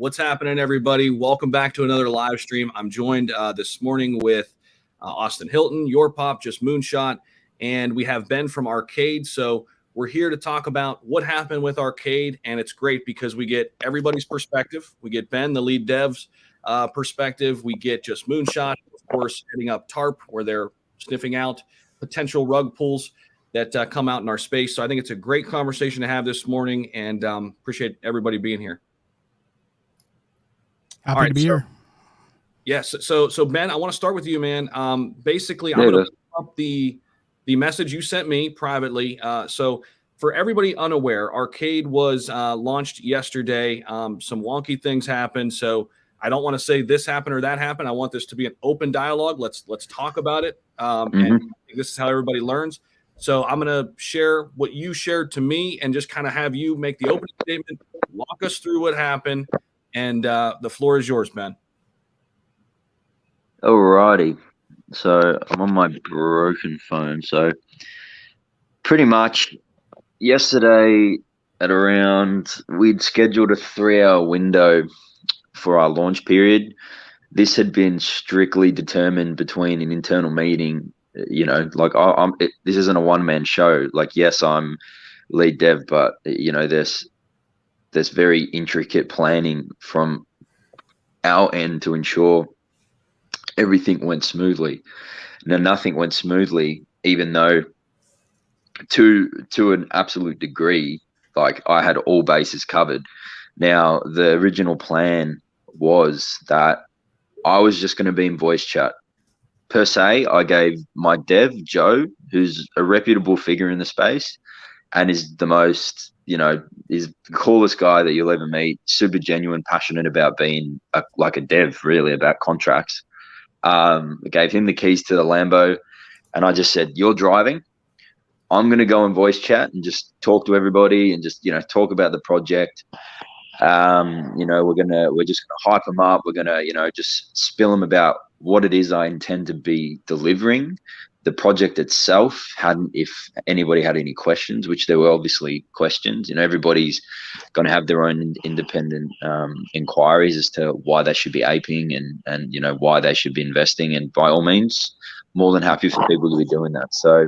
What's happening, everybody? Welcome back to another live stream. I'm joined this morning with Austin Hilton, Yourpop, just Moonshot, and we have Ben from Arcade. So we're here to talk about what happened with Arcade, and it's great because we get everybody's perspective. We get Ben, the lead dev's perspective. We get just Moonshot, of course, hitting up Tarp, where they're sniffing out potential rug pulls that come out in our space. So I think it's a great conversation to have this morning, and appreciate everybody being here. Happy to be here. Yes. So Ben, I want to start with you, man. Basically, I'm going to put up the message you sent me privately. So for everybody unaware, Arcade was launched yesterday. Some wonky things happened. So I don't want to say this happened or that happened. I want this to be an open dialogue. Let's talk about it. And this is how everybody learns. So I'm going to share what you shared to me and just kind of have you make the opening statement, walk us through what happened. And the floor is yours, Ben. Alrighty. So I'm on my broken phone. So pretty much yesterday at around, we'd scheduled a 3-hour window for our launch period. This had been strictly determined between an internal meeting. You know, like this isn't a one-man show. Like, yes, I'm lead dev, but you know, there's very intricate planning from our end to ensure everything went smoothly. Now, nothing went smoothly, even though to an absolute degree, like I had all bases covered. Now, the original plan was that I was just going to be in voice chat. Per se, I gave my dev, Joe, who's a reputable figure in the space and is the most, you know, is the coolest guy that you'll ever meet, super genuine, passionate about being like a dev, really, about contracts. I gave him the keys to the Lambo, and I just said, "You're driving. I'm going to go in voice chat and just talk to everybody and just, you know, talk about the project. You know, we're just gonna hype them up. We're gonna, you know, just spill them about what it is I intend to be delivering. The project itself, if anybody had any questions, which there were obviously questions, you know, everybody's going to have their own independent inquiries as to why they should be aping and, you know, why they should be investing. And by all means, more than happy for people to be doing that. So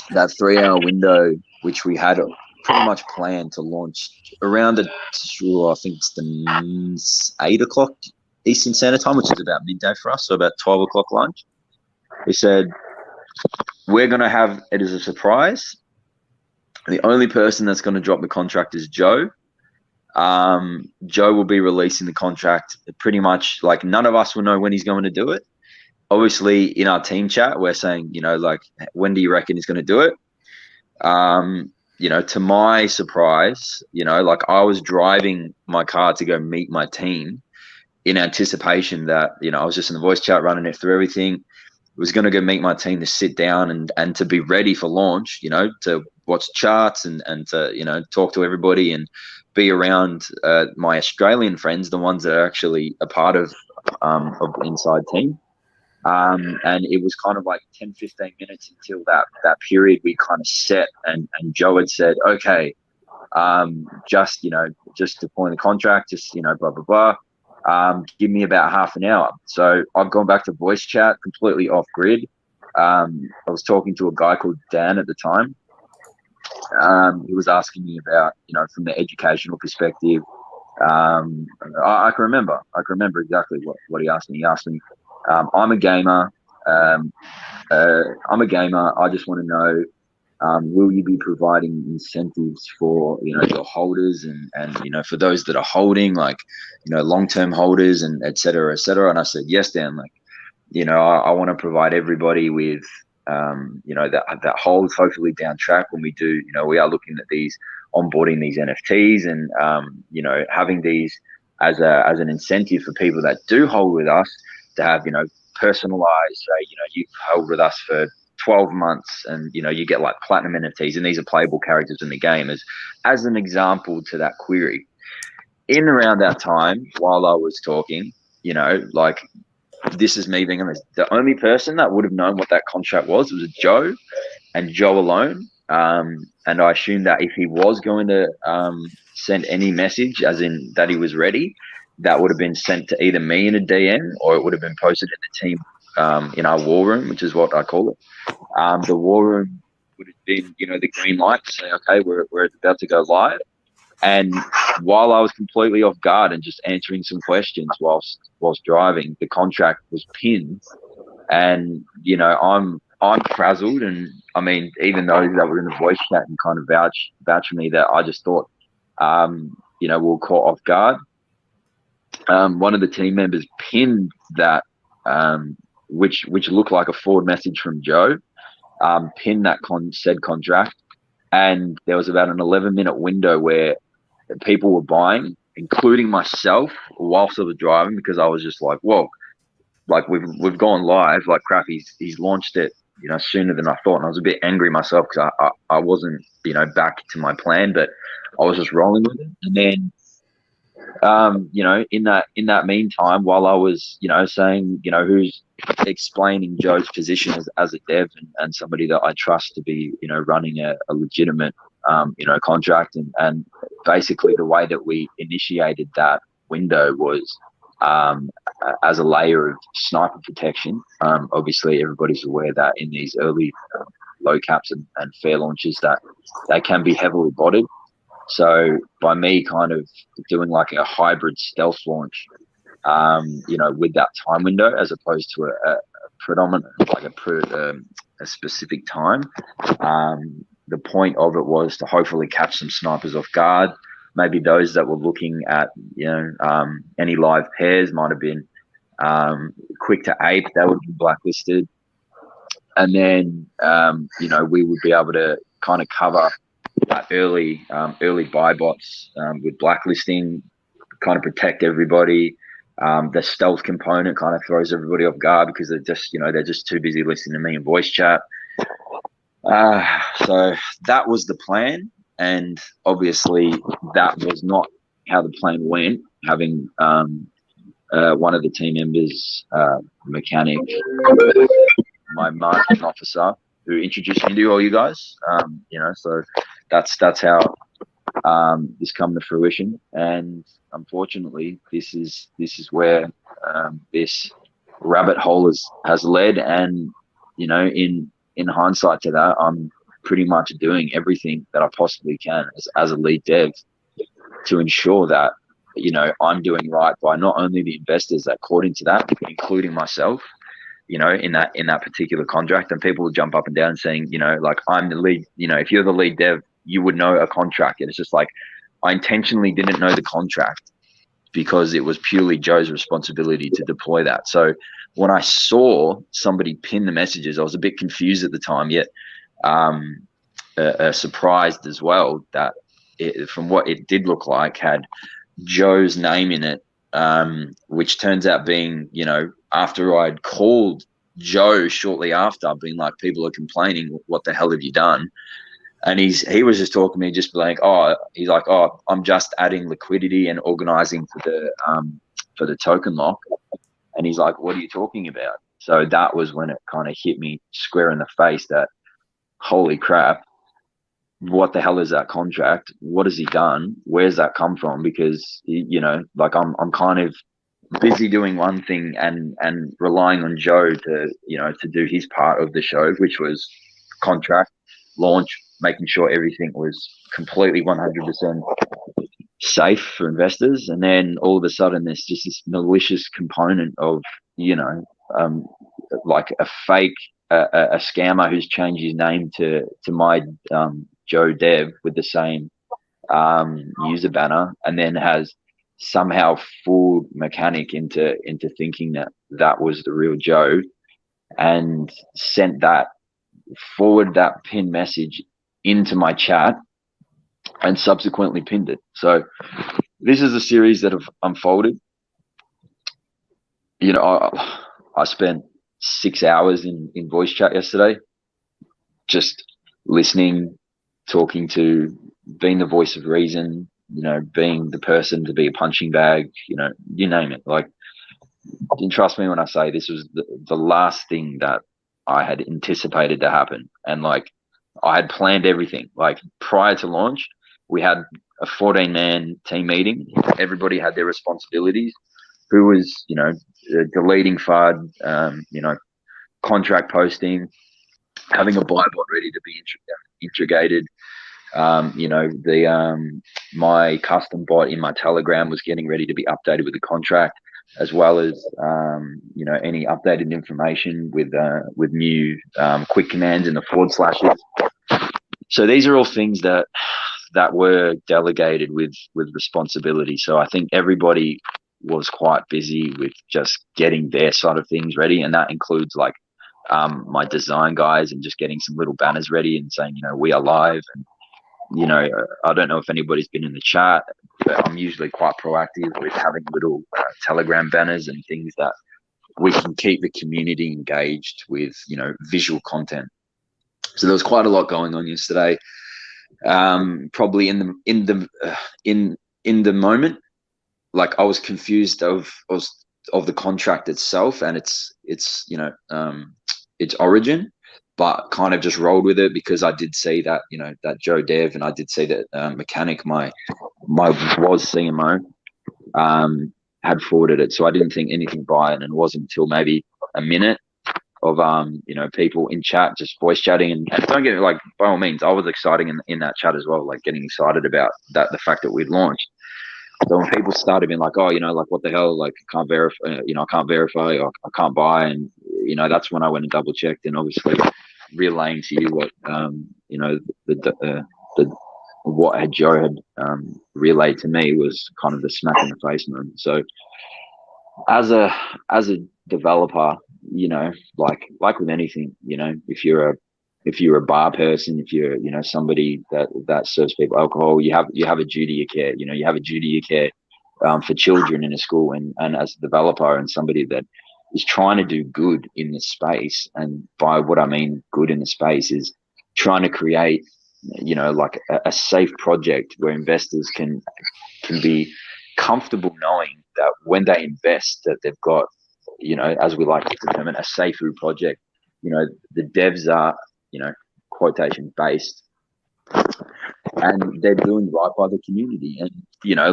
that 3-hour window, which we had pretty much planned to launch around I think it's the 8 o'clock Eastern Standard Time, which is about midday for us, so about 12 o'clock lunch. We said, we're going to have it as a surprise. The only person that's going to drop the contract is Joe. Joe will be releasing the contract pretty much, like, none of us will know when he's going to do it. Obviously, in our team chat, we're saying, you know, like, when do you reckon he's going to do it? You know, to my surprise, you know, like, I was driving my car to go meet my team in anticipation that, you know, I was just in the voice chat running it through everything. Was going to go meet my team to sit down and to be ready for launch, you know, to watch charts and to, you know, talk to everybody and be around my Australian friends, the ones that are actually a part of the inside team. And it was kind of like 10, 15 minutes until that period we kind of set, and Joe had said, okay, just, you know, just to point the contract, just, you know, blah, blah, blah. Give me about half an hour. So I've gone back to voice chat completely off grid. I was talking to a guy called Dan at the time. He was asking me about, you know, from the educational perspective. I can remember exactly what he asked me. He asked me, I'm a gamer. I just want to know, will you be providing incentives for, you know, your holders and, you know, for those that are holding, like, you know, long-term holders and et cetera, et cetera. And I said, yes, Dan, like, you know, I want to provide everybody with, you know, that holds hopefully down track when we do, you know, we are looking at onboarding these NFTs and, you know, having these as an incentive for people that do hold with us to have, you know, personalized, you know, you've held with us for 12 months and, you know, you get like platinum NFTs and these are playable characters in the game as an example to that query. In around that time, while I was talking, you know, like, this is me being honest, the only person that would have known what that contract was Joe and Joe alone. And I assumed that if he was going to sent any message, as in that he was ready, that would have been sent to either me in a DM, or it would have been posted in the team in our war room, which is what I call it. The war room would have been, the green light to say, okay, we're about to go live. And while I was completely off guard and just answering some questions whilst driving, the contract was pinned. And I'm frazzled, and I mean, even those that were in the voice chat and kind of vouch for me, that I just thought, we were caught off guard. One of the team members pinned that, which looked like a forward message from Joe, pinned that said contract, and there was about an 11-minute window where people were buying, including myself, whilst I was driving, because I was just like, whoa, like we've gone live, like crap, he's launched it, sooner than I thought. And I was a bit angry myself because I wasn't, back to my plan, but I was just rolling with it. And then, in that meantime, while I was, saying, who's explaining Joe's position as a dev and somebody that I trust to be, running a legitimate, contract, and basically the way that we initiated that window was as a layer of sniper protection. Obviously, everybody's aware that in these early low caps and fair launches that they can be heavily botted. So by me kind of doing like a hybrid stealth launch, with that time window, as opposed to a predominant, like a specific time, the point of it was to hopefully catch some snipers off guard. Maybe those that were looking at, any live pairs might have been quick to ape, that would be blacklisted. And then, we would be able to kind of cover that early buy bots with blacklisting, kind of protect everybody. The stealth component kind of throws everybody off guard because they're just too busy listening to me in voice chat. So that was the plan. And obviously that was not how the plan went, having one of the team members, mechanic, my marketing officer, who introduced me to all you guys. So that's how this come to fruition. And unfortunately, this is where this rabbit hole has led. And in hindsight to that, I'm pretty much doing everything that I possibly can as a lead dev to ensure that I'm doing right by not only the investors that caught into that, but including myself, in that particular contract. And people will jump up and down saying, like, I'm the lead, if you're the lead dev, you would know a contract. And it's just like, I intentionally didn't know the contract because it was purely Joe's responsibility to deploy that. So when I saw somebody pin the messages, I was a bit confused at the time, yet surprised as well that from what it did look like, had Joe's name in it, which turns out being, after I'd called Joe shortly after, being like, people are complaining, what the hell have you done? And he was just talking to me, just like, I'm just adding liquidity and organizing for the token lock. And he's like, what are you talking about? So that was when it kind of hit me square in the face that, holy crap, what the hell is that contract? What has he done? Where's that come from? Because, like I'm kind of busy doing one thing and relying on Joe to do his part of the show, which was contract, launch, making sure everything was completely 100% safe for investors. And then all of a sudden there's just this malicious component of, like a fake, a scammer who's changed his name to my Joe Dev with the same user banner, and then has somehow fooled mechanic into thinking that was the real Joe, and sent forward that pin message into my chat and subsequently pinned it. So this is a series that have unfolded. I spent 6 hours in voice chat yesterday, just listening, talking to, being the voice of reason, being the person to be a punching bag, you name it. Like, trust me when I say this was the last thing that I had anticipated to happen. And like, I had planned everything, like prior to launch, we had a 14-man team meeting. Everybody had their responsibilities. Who was, deleting FUD, contract posting, having a buy bot ready to be integrated. My custom bot in my Telegram was getting ready to be updated with the contract, as well as any updated information with new quick commands in the forward slashes. So these are all things that were delegated with responsibility. So I think everybody was quite busy with just getting their side of things ready, and that includes like my design guys and just getting some little banners ready and saying, we are live. And I don't know if anybody's been in the chat, but I'm usually quite proactive with having little Telegram banners and things that we can keep the community engaged with, visual content. So there was quite a lot going on yesterday. Probably in the moment, like I was confused of the contract itself and its origin, but kind of just rolled with it because I did see that, that Joe Dev, and I did see that Mechanic, my was CMO, had forwarded it. So I didn't think anything by it, and it wasn't until maybe a minute of people in chat just voice chatting, and don't get it, like, by all means, I was excited in that chat as well, like getting excited about that, the fact that we'd launched. So when people started being like, oh, like, what the hell, like, I can't verify, or I can't buy, and that's when I went and double checked, and obviously relaying to you what what Joe had relayed to me was kind of the smack in the face moment. So as a developer, like with anything, if you're a bar person, if you're somebody that serves people alcohol, you have a duty of care. You have a duty of care for children in a school, and as a developer and somebody that is trying to do good in the space, and by what I mean good in the space is trying to create like a safe project where investors can be comfortable knowing that when they invest that they've got, as we like to determine, a safer project. The devs are, quotation based, and they're doing right by the community. And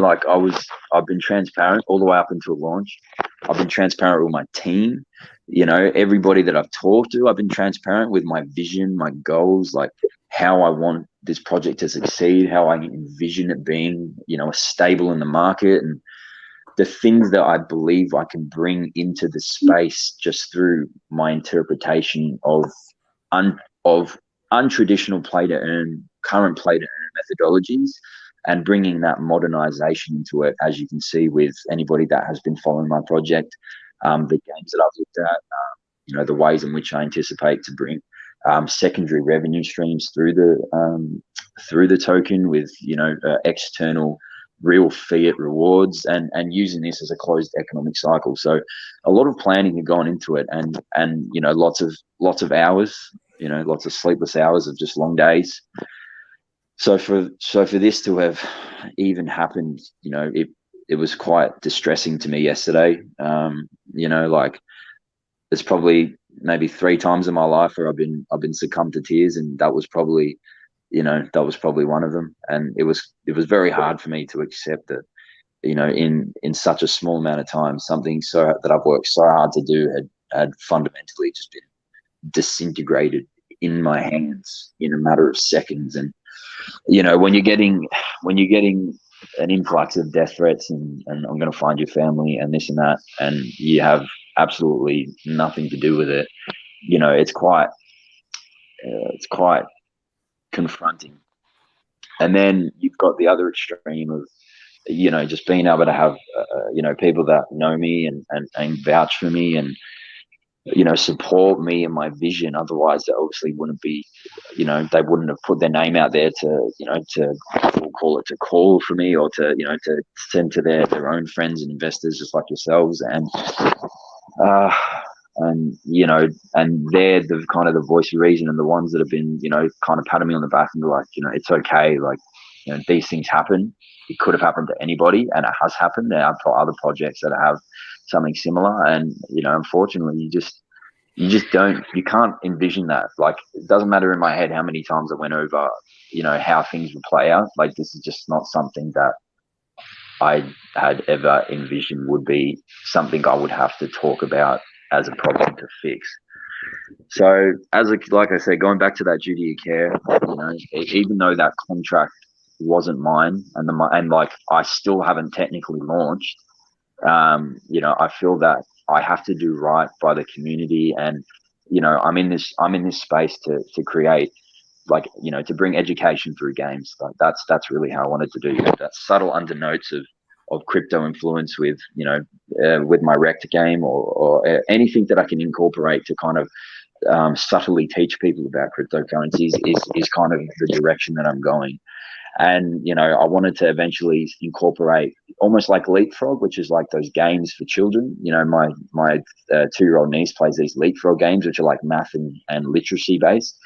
like I've been transparent all the way up until launch. I've been transparent with my team, everybody that I've talked to. I've been transparent with my vision, my goals, like how I want this project to succeed, how I envision it being, stable in the market, and the things that I believe I can bring into the space just through my interpretation of untraditional play to earn, current play to earn methodologies, and bringing that modernization into it, as you can see with anybody that has been following my project, the games that I've looked at, the ways in which I anticipate to bring secondary revenue streams through the token with external real fiat rewards, and using this as a closed economic cycle. So a lot of planning had gone into it, and lots of hours, lots of sleepless hours of just long days. So for this to have even happened, it was quite distressing to me yesterday. Like there's probably maybe 3 times in my life where I've been succumbed to tears, and that was probably one of them. And it was very hard for me to accept that, in such a small amount of time, something that I've worked so hard to do had fundamentally just been disintegrated in my hands in a matter of seconds. And when you're getting an influx of death threats and I'm going to find your family and this and that, and you have absolutely nothing to do with it, it's quite confronting. And then you've got the other extreme of just being able to have people that know me and vouch for me and support me and my vision. Otherwise they obviously wouldn't be, they wouldn't have put their name out there to we'll call it, to call for me, or to to send to their own friends and investors just like yourselves. And and they're the kind of the voice of reason, and the ones that have been kind of patting me on the back and be like, it's okay, like these things happen. It could have happened to anybody, and it has happened. There are other projects that have something similar, and unfortunately, you can't envision that. Like, it doesn't matter in my head how many times I went over, how things would play out. Like, this is just not something that I had ever envisioned would be something I would have to talk about as a problem to fix. So, like I said, going back to that duty of care, even though that contract wasn't mine, and like I still haven't technically launched, I feel that I have to do right by the community, and I'm in this space to create, like, to bring education through games. Like, that's really how I wanted to do that subtle undernotes of crypto influence with with my rect game, or anything that I can incorporate to kind of subtly teach people about cryptocurrencies is kind of the direction that I'm going. And I wanted to eventually incorporate almost like Leapfrog, which is like those games for children. My 2-year-old niece plays these Leapfrog games, which are like math and literacy based,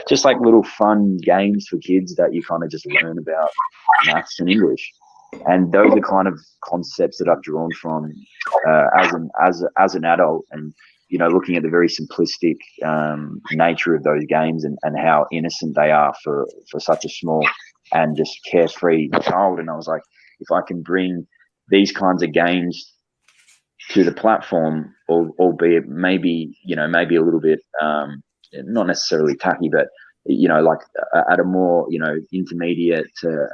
just like little fun games for kids that you kind of just learn about maths and English. And those are kind of concepts that I've drawn from as an adult, and looking at the very simplistic nature of those games, and how innocent they are for such a small and just carefree child. And I was like, if I can bring these kinds of games to the platform, albeit maybe a little bit not necessarily tacky, but like at a more intermediate to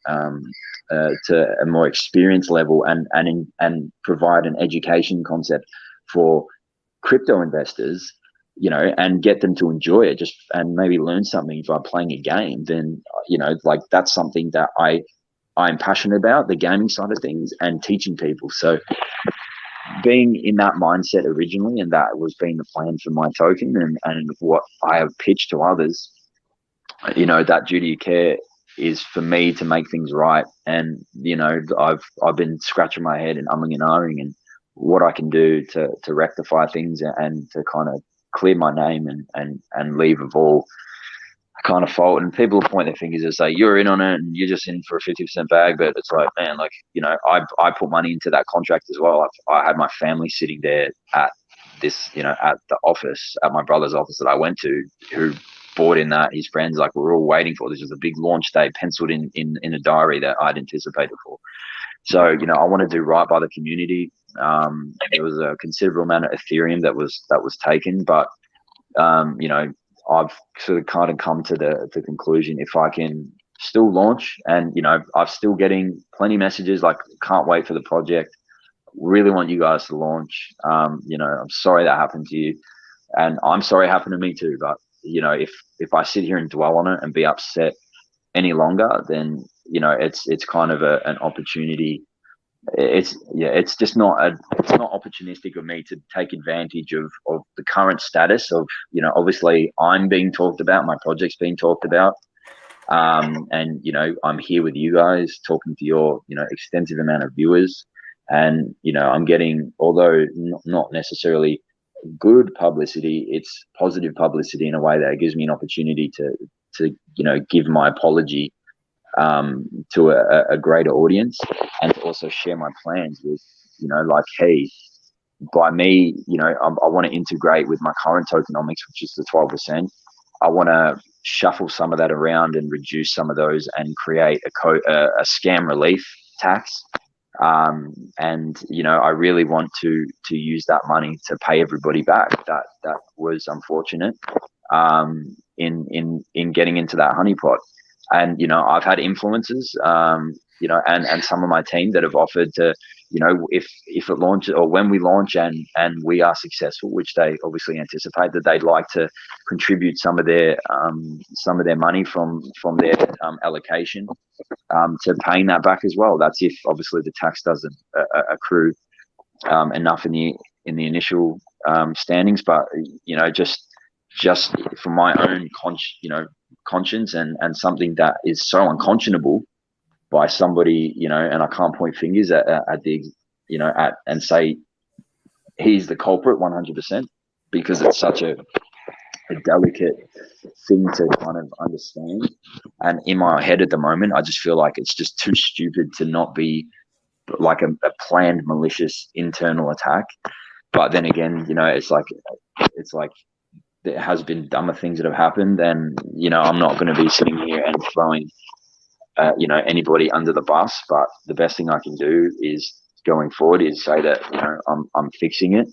a more experienced level, and provide an education concept for crypto investors, and get them to enjoy it, and maybe learn something by playing a game, then like that's something that I'm passionate about, the gaming side of things and teaching people. So being in that mindset originally, and that was being the plan for my token, and what I have pitched to others, that duty of care is for me to make things right. And I've been scratching my head and umming and ahhing, and what I can do to rectify things, and to kind of clear my name, and leave of all kind of fault. And people will point their fingers and say, you're in on it and you're just in for a 50% bag. But it's like, man, like, I put money into that contract as well. I had my family sitting there at this, at the office, at my brother's office that I went to, who bought in that. His friends, like, we're all waiting for this. Was a big launch day penciled in a diary that I'd anticipated for. So, I want to do right by the community. There was a considerable amount of Ethereum that was taken, but I've sort of kind of come to the conclusion, if I can still launch, and I'm still getting plenty of messages like, can't wait for the project, really want you guys to launch. I'm sorry that happened to you, and I'm sorry it happened to me too. But if I sit here and dwell on it and be upset any longer, then it's kind of an opportunity. It's not opportunistic of me to take advantage of the current status of, obviously I'm being talked about, my project's being talked about, and I'm here with you guys talking to your extensive amount of viewers, and I'm getting, although not necessarily good publicity, it's positive publicity in a way that gives me an opportunity to give my apology to a greater audience, and to also share my plans with, like, hey, by me, I want to integrate with my current tokenomics, which is the 12%. I want to shuffle some of that around and reduce some of those, and create a scam relief tax. And I really want to use that money to pay everybody back that was unfortunate in getting into that honeypot. And I've had influencers, and some of my team that have offered to, if it launches, or when we launch and we are successful, which they obviously anticipate, that they'd like to contribute some of their money from their allocation to paying that back as well. That's if obviously the tax doesn't accrue enough in the initial standings. But just for my own conscience, and something that is so unconscionable by somebody, and I can't point fingers at the and say he's the culprit 100%, because it's such a delicate thing to kind of understand. And in my head at the moment, I just feel like it's just too stupid to not be like a planned malicious internal attack. But then again, it's like there has been dumber things that have happened, and I'm not going to be sitting here and throwing anybody under the bus. But the best thing I can do is going forward is say that I'm fixing it,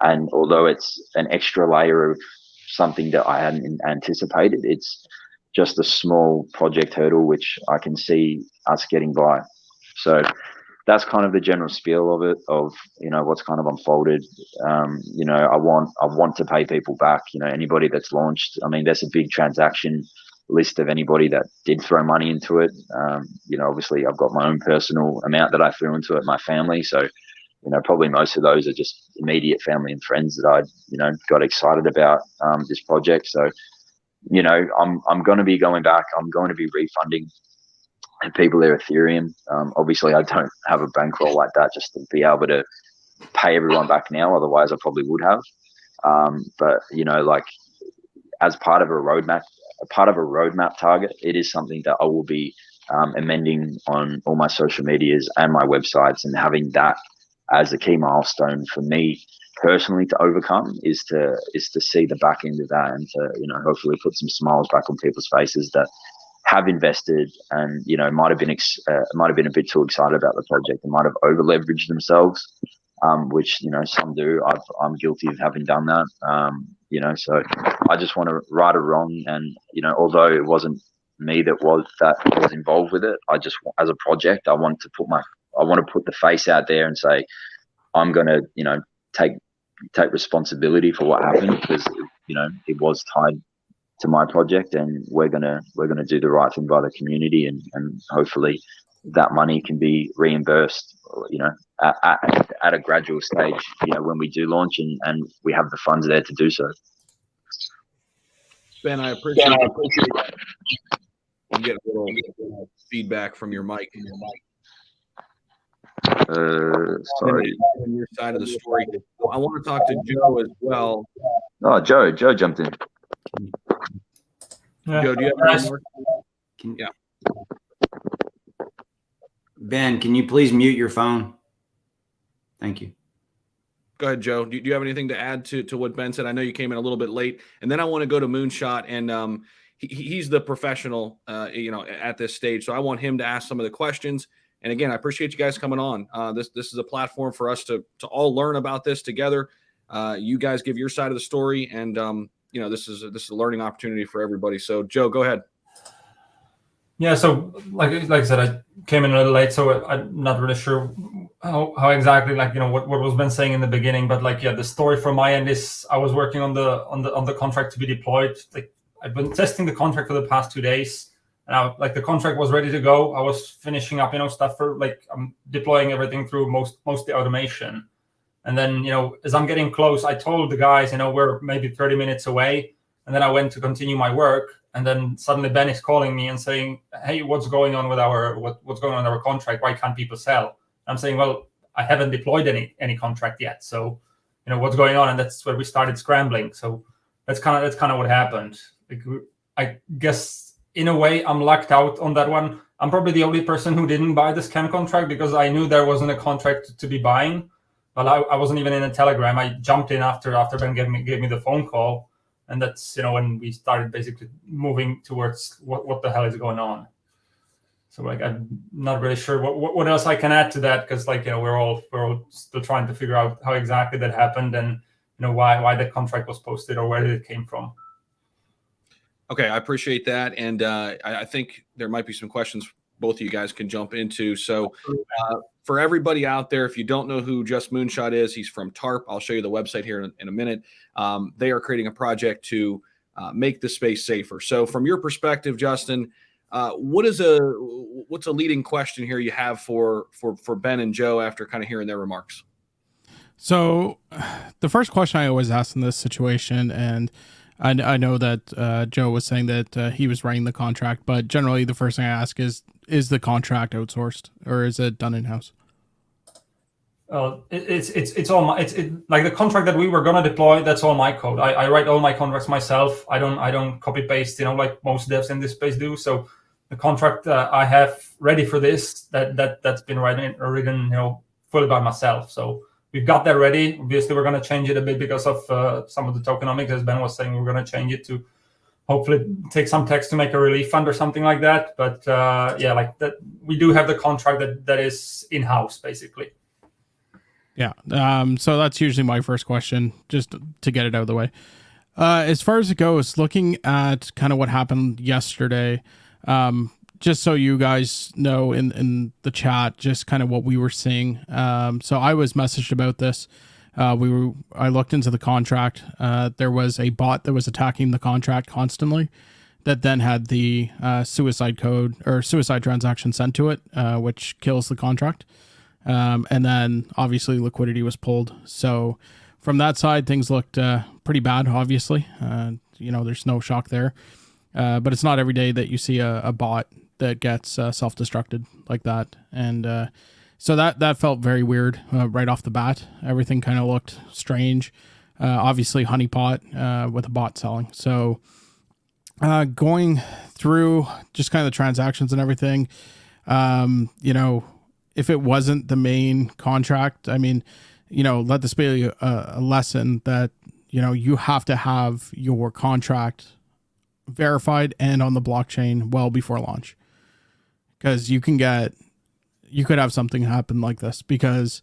and although it's an extra layer of something that I hadn't anticipated, it's just a small project hurdle which I can see us getting by. So that's kind of the general spiel of it, of what's kind of unfolded. I want to pay people back. Anybody that's launched, I mean, there's a big transaction list of anybody that did throw money into it. Obviously I've got my own personal amount that I threw into it, my family. So probably most of those are just immediate family and friends that I got excited about this project. So I'm going to be going back. I'm going to be refunding people their Ethereum. Obviously, I don't have a bankroll like that just to be able to pay everyone back now. Otherwise, I probably would have. But like as part of a roadmap target, it is something that I will be amending on all my social medias and my websites, and having that as a key milestone for me personally to overcome is to see the back end of that, and to hopefully put some smiles back on people's faces that have invested and might have been a bit too excited about the project and might have over leveraged themselves, which some do. I'm guilty of having done that. So I just want to right a wrong, and although it wasn't me that was involved with it, I just, as a project, I want to put the face out there and say I'm going to take responsibility for what happened, because it was tied to my project, and we're gonna do the right thing by the community, and hopefully that money can be reimbursed at a gradual stage when we do launch, and we have the funds there to do so. Ben, I appreciate that. You get a little feedback from your mic. Sorry. On your side of the story, I want to talk to Joe as well. Oh, Joe jumped in. Yeah. Joe, do you have any more? Yeah. Ben, can you please mute your phone? Thank you. Go ahead, Joe. Do you have anything to add to what Ben said? I know you came in a little bit late, and then I want to go to Moonshot, and he's the professional, at this stage. So I want him to ask some of the questions. And again, I appreciate you guys coming on. This is a platform for us to all learn about this together. You guys give your side of the story, and this is a learning opportunity for everybody. So Joe, go ahead. Yeah, so like I said, I came in a little late, so I'm not really sure how exactly what was Ben saying in the beginning. But the story from my end is I was working on the contract to be deployed. I've been testing the contract for the past 2 days. And the contract was ready to go. I was finishing up, stuff for I'm deploying everything through mostly automation. And then, as I'm getting close, I told the guys, we're maybe 30 minutes away. And then I went to continue my work. And then suddenly Ben is calling me and saying, hey, what's going on with what's going on in our contract? Why can't people sell? I'm saying, well, I haven't deployed any contract yet. So, what's going on? And that's where we started scrambling. So that's kind of what happened. I guess in a way, I'm lucked out on that one. I'm probably the only person who didn't buy the scam contract, because I knew there wasn't a contract to be buying. But I wasn't even in a Telegram. I jumped in after Ben gave me the phone call, and that's when we started basically moving towards what the hell is going on. So I'm not really sure what else I can add to that, because we're all still trying to figure out how exactly that happened, and why the contract was posted or where it came from. Okay, I appreciate that, and I think there might be some questions both of you guys can jump into. So for everybody out there, if you don't know who Just Moonshot is, he's from Tarp. I'll show you the website here in a minute. They are creating a project to make the space safer. So from your perspective, Justin, what's a leading question here you have for Ben and Joe after kind of hearing their remarks? So the first question I always ask in this situation, and I know that Joe was saying that he was writing the contract, but generally the first thing I ask is the contract outsourced or is it done in-house? It's all like the contract that we were gonna deploy. That's all my code. I write all my contracts myself. I don't copy paste, like most devs in this space do. So the contract I have ready for this that's been written fully by myself. So we've got that ready. Obviously, we're going to change it a bit because of some of the tokenomics, as Ben was saying. We're going to change it to hopefully take some text to make a relief fund or something like that. But yeah, like that, we do have the contract that is in-house, basically. Yeah. So that's usually my first question, just to get it out of the way. As far as it goes, looking at kind of what happened yesterday, just so you guys know in the chat, just kind of what we were seeing. So I was messaged about this. I looked into the contract. There was a bot that was attacking the contract constantly that then had the suicide code or suicide transaction sent to it, which kills the contract. And then obviously liquidity was pulled. So from that side, things looked pretty bad, obviously. There's no shock there. But it's not every day that you see a bot that gets self-destructed like that. And so that felt very weird right off the bat. Everything kind of looked strange. Obviously, honeypot with a bot selling. So going through just kind of the transactions and everything, if it wasn't the main contract, I mean, let this be a lesson that, you have to have your contract verified and on the blockchain well before launch. Because you could have something happen like this because,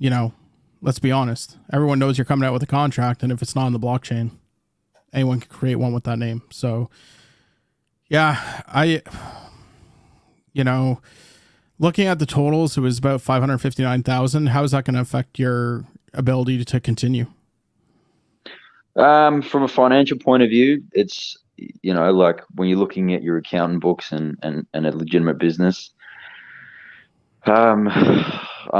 let's be honest, everyone knows you're coming out with a contract, and if it's not on the blockchain, anyone can create one with that name. So, yeah, looking at the totals, it was about 559,000. How is that going to affect your ability to continue? From a financial point of view, it's, like when you're looking at your accountant books and a legitimate business, I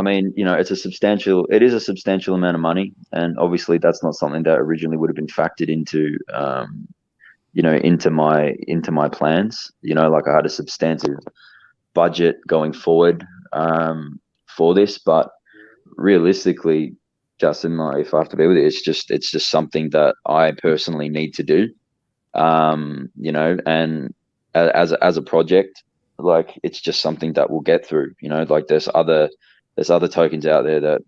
mean, it is a substantial amount of money. And obviously that's not something that originally would have been factored into, into my plans. Like I had a substantive budget going forward for this, but realistically, Justin, if I have to be with it, it's just something that I personally need to do. And as a project, like it's just something that we'll get through. Like there's other tokens out there that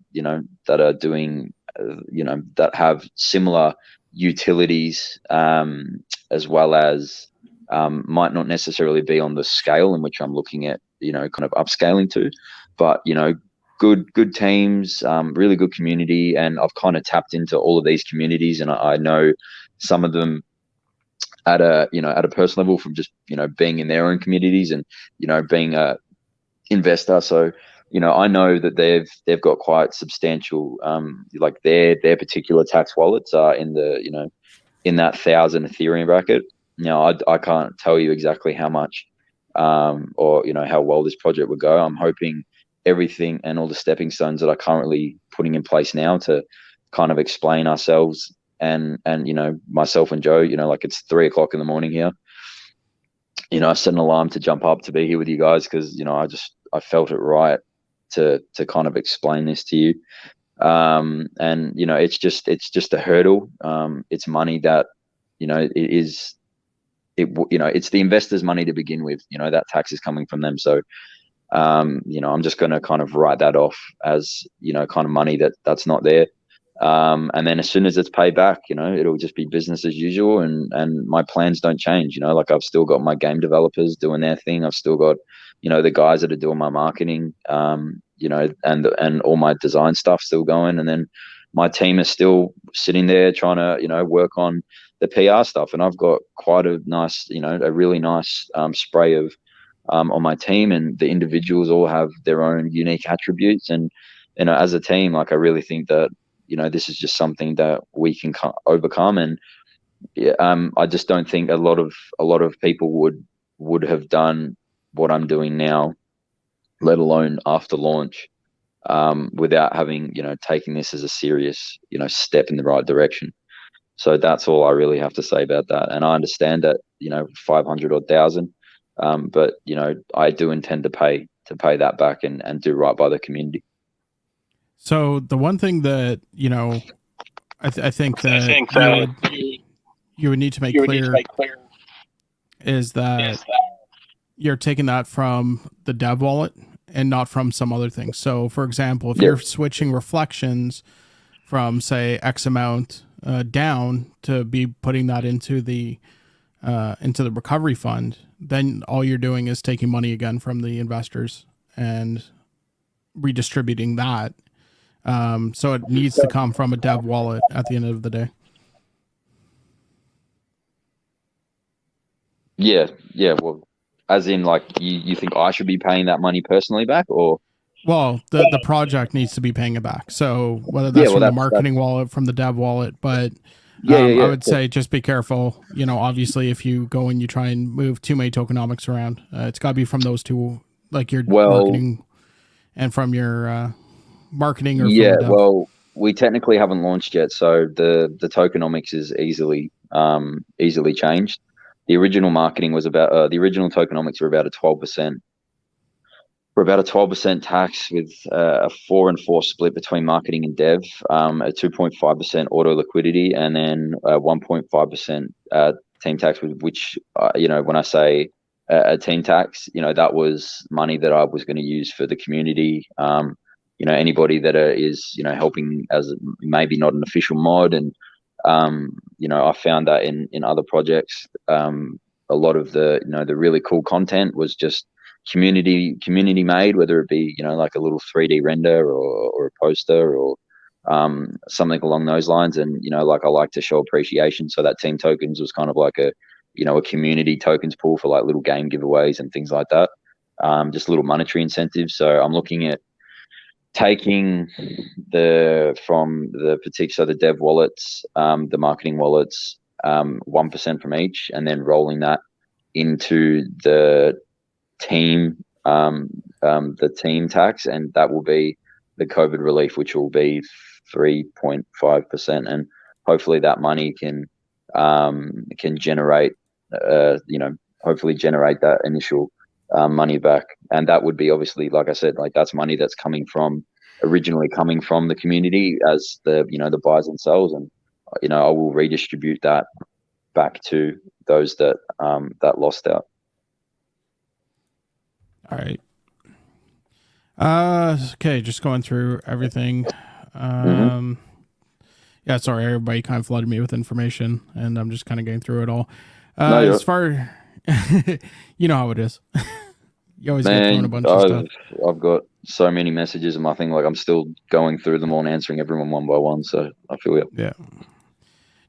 that are doing that have similar utilities, as well as might not necessarily be on the scale in which I'm looking at, kind of upscaling to, but good teams, really good community, and I've kind of tapped into all of these communities, and I know some of them at a personal level from just being in their own communities and being a investor. So I know that they've got quite substantial, like their particular tax wallets are in the in that 1,000 Ethereum bracket. Now I can't tell you exactly how much or how well this project would go. I'm hoping everything and all the stepping stones that are currently putting in place now to kind of explain ourselves and myself and Joe, like it's 3:00 in the morning here. I set an alarm to jump up to be here with you guys because I felt it right to kind of explain this to you. And it's just a hurdle. It's money that it's the investors' money to begin with. That tax is coming from them. So I'm just going to kind of write that off as kind of money that's not there. And then as soon as it's paid back, it'll just be business as usual, and my plans don't change. Like I've still got my game developers doing their thing. I've still got the guys that are doing my marketing, and all my design stuff still going, and then my team is still sitting there trying to work on the PR stuff. And I've got quite a nice, a really nice spray of on my team, and the individuals all have their own unique attributes. And as a team, like I really think that this is just something that we can overcome. And I just don't think a lot of people would have done what I'm doing now, let alone after launch, without having taking this as a serious step in the right direction. So that's all I really have to say about that. And I understand that 500 or 1,000, but I do intend to pay that back and do right by the community. So the one thing that I think that you would need to make clear is that you're taking that from the dev wallet and not from some other things. So, for example, if you're switching reflections from, say, X amount down to be putting that into the recovery fund, then all you're doing is taking money again from the investors and redistributing that. So it needs to come from a dev wallet at the end of the day. Yeah. Well, as in, like, you think I should be paying that money personally back, or? Well, the project needs to be paying it back. So whether that's from the marketing wallet, from the dev wallet, but I would say just be careful. You know, obviously, if you go and you try and move too many tokenomics around, it's got to be from those two, like your marketing and from your marketing. Or from the dev. Well, we technically haven't launched yet, so the tokenomics is easily changed. The original marketing was about the original tokenomics were about a 12%. We're about a 12% tax with a 4 and 4 split between marketing and dev, a 2.5% auto liquidity, and then 1.5% team tax, which, you know, when I say a team tax, you know, that was money that I was going to use for the community. You know, anybody that is, you know, helping as maybe not an official mod. And, you know, I found that in other projects, a lot of the, you know, the really cool content was just community made, whether it be, you know, like a little 3D render or a poster or something along those lines. And, you know, like I like to show appreciation, so that team tokens was kind of like a, you know, a community tokens pool for like little game giveaways and things like that, just little monetary incentives. So I'm looking at taking from the particular, the dev wallets, the marketing wallets, 1% from each, and then rolling that into the team tax, and that will be the COVID relief, which will be 3.5%, and hopefully that money can generate, you know, hopefully generate that initial money back. And that would be, obviously, like I said, like that's money that's originally coming from the community as the, you know, the buys and sells, and, you know, I will redistribute that back to those that lost out. All right. Okay, just going through everything. Yeah, sorry, everybody kind of flooded me with information, and I'm just kind of going through it all. As far, you know how it is. You always get thrown a bunch of stuff. I've got so many messages in my thing, like I'm still going through them all and answering everyone one by one. So I feel it. Yeah.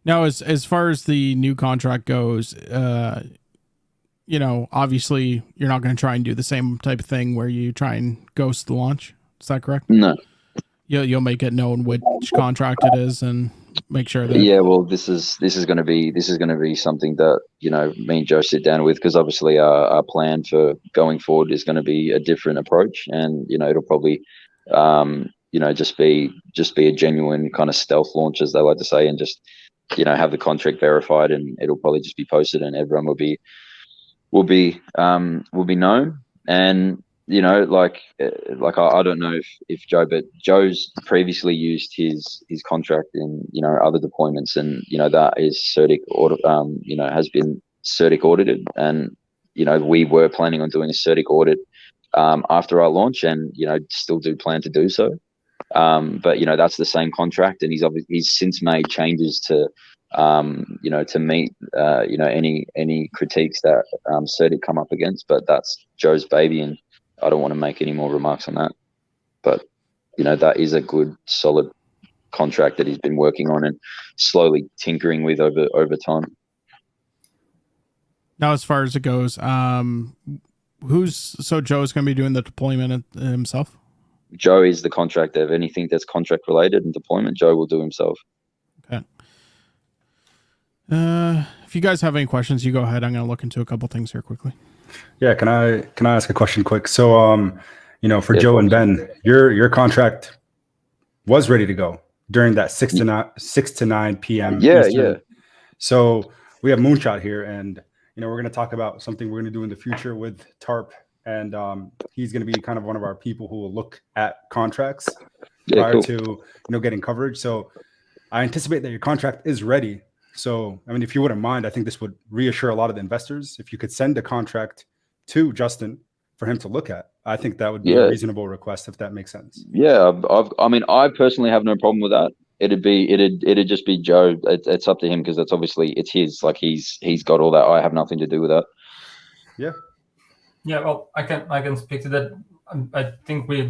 Now, as far as the new contract goes, you know, obviously you're not going to try and do the same type of thing where you try and ghost the launch. Is that correct? No. You'll make it known which contract it is and make sure that. Yeah, well, this is going to be something that, you know, me and Joe sit down with, because obviously our plan for going forward is going to be a different approach, and, you know, it'll probably you know, just be a genuine kind of stealth launch, as they like to say, and just, you know, have the contract verified, and it'll probably just be posted, and everyone will be known. And, you know, like I don't know if Joe, but Joe's previously used his contract in, you know, other deployments, and, you know, that is CertiK audit, you know, has been CertiK audited, and, you know, we were planning on doing a CertiK audit after our launch, and, you know, still do plan to do so. But, you know, that's the same contract, and he's since made changes to, you know, to meet, you know, any critiques that CertiK come up against. But that's Joe's baby, and I don't want to make any more remarks on that. But, you know, that is a good, solid contract that he's been working on and slowly tinkering with over time. Now, as far as it goes, so Joe's going to be doing the deployment himself? Joe is the contractor. Of anything that's contract related and deployment, Joe will do himself. Okay. If you guys have any questions, you go ahead. I'm going to look into a couple things here quickly. Yeah, can I ask a question quick? So, you know, for Joe and Ben, your contract was ready to go during that 6 to 9 p.m. Yeah, Eastern. yeah. So we have Moonshot here, and, you know, we're going to talk about something we're going to do in the future with Tarp, and he's going to be kind of one of our people who will look at contracts prior to, you know, getting coverage. So I anticipate that your contract is ready. So, I mean, if you wouldn't mind, I think this would reassure a lot of the investors if you could send a contract to Justin for him to look at. I think that would be a reasonable request, if that makes sense. Yeah, I mean, I personally have no problem with that. It'd just be Joe. It's up to him, because that's obviously it's his. Like he's got all that. I have nothing to do with that. Yeah. Yeah. Well, I can speak to that. I think we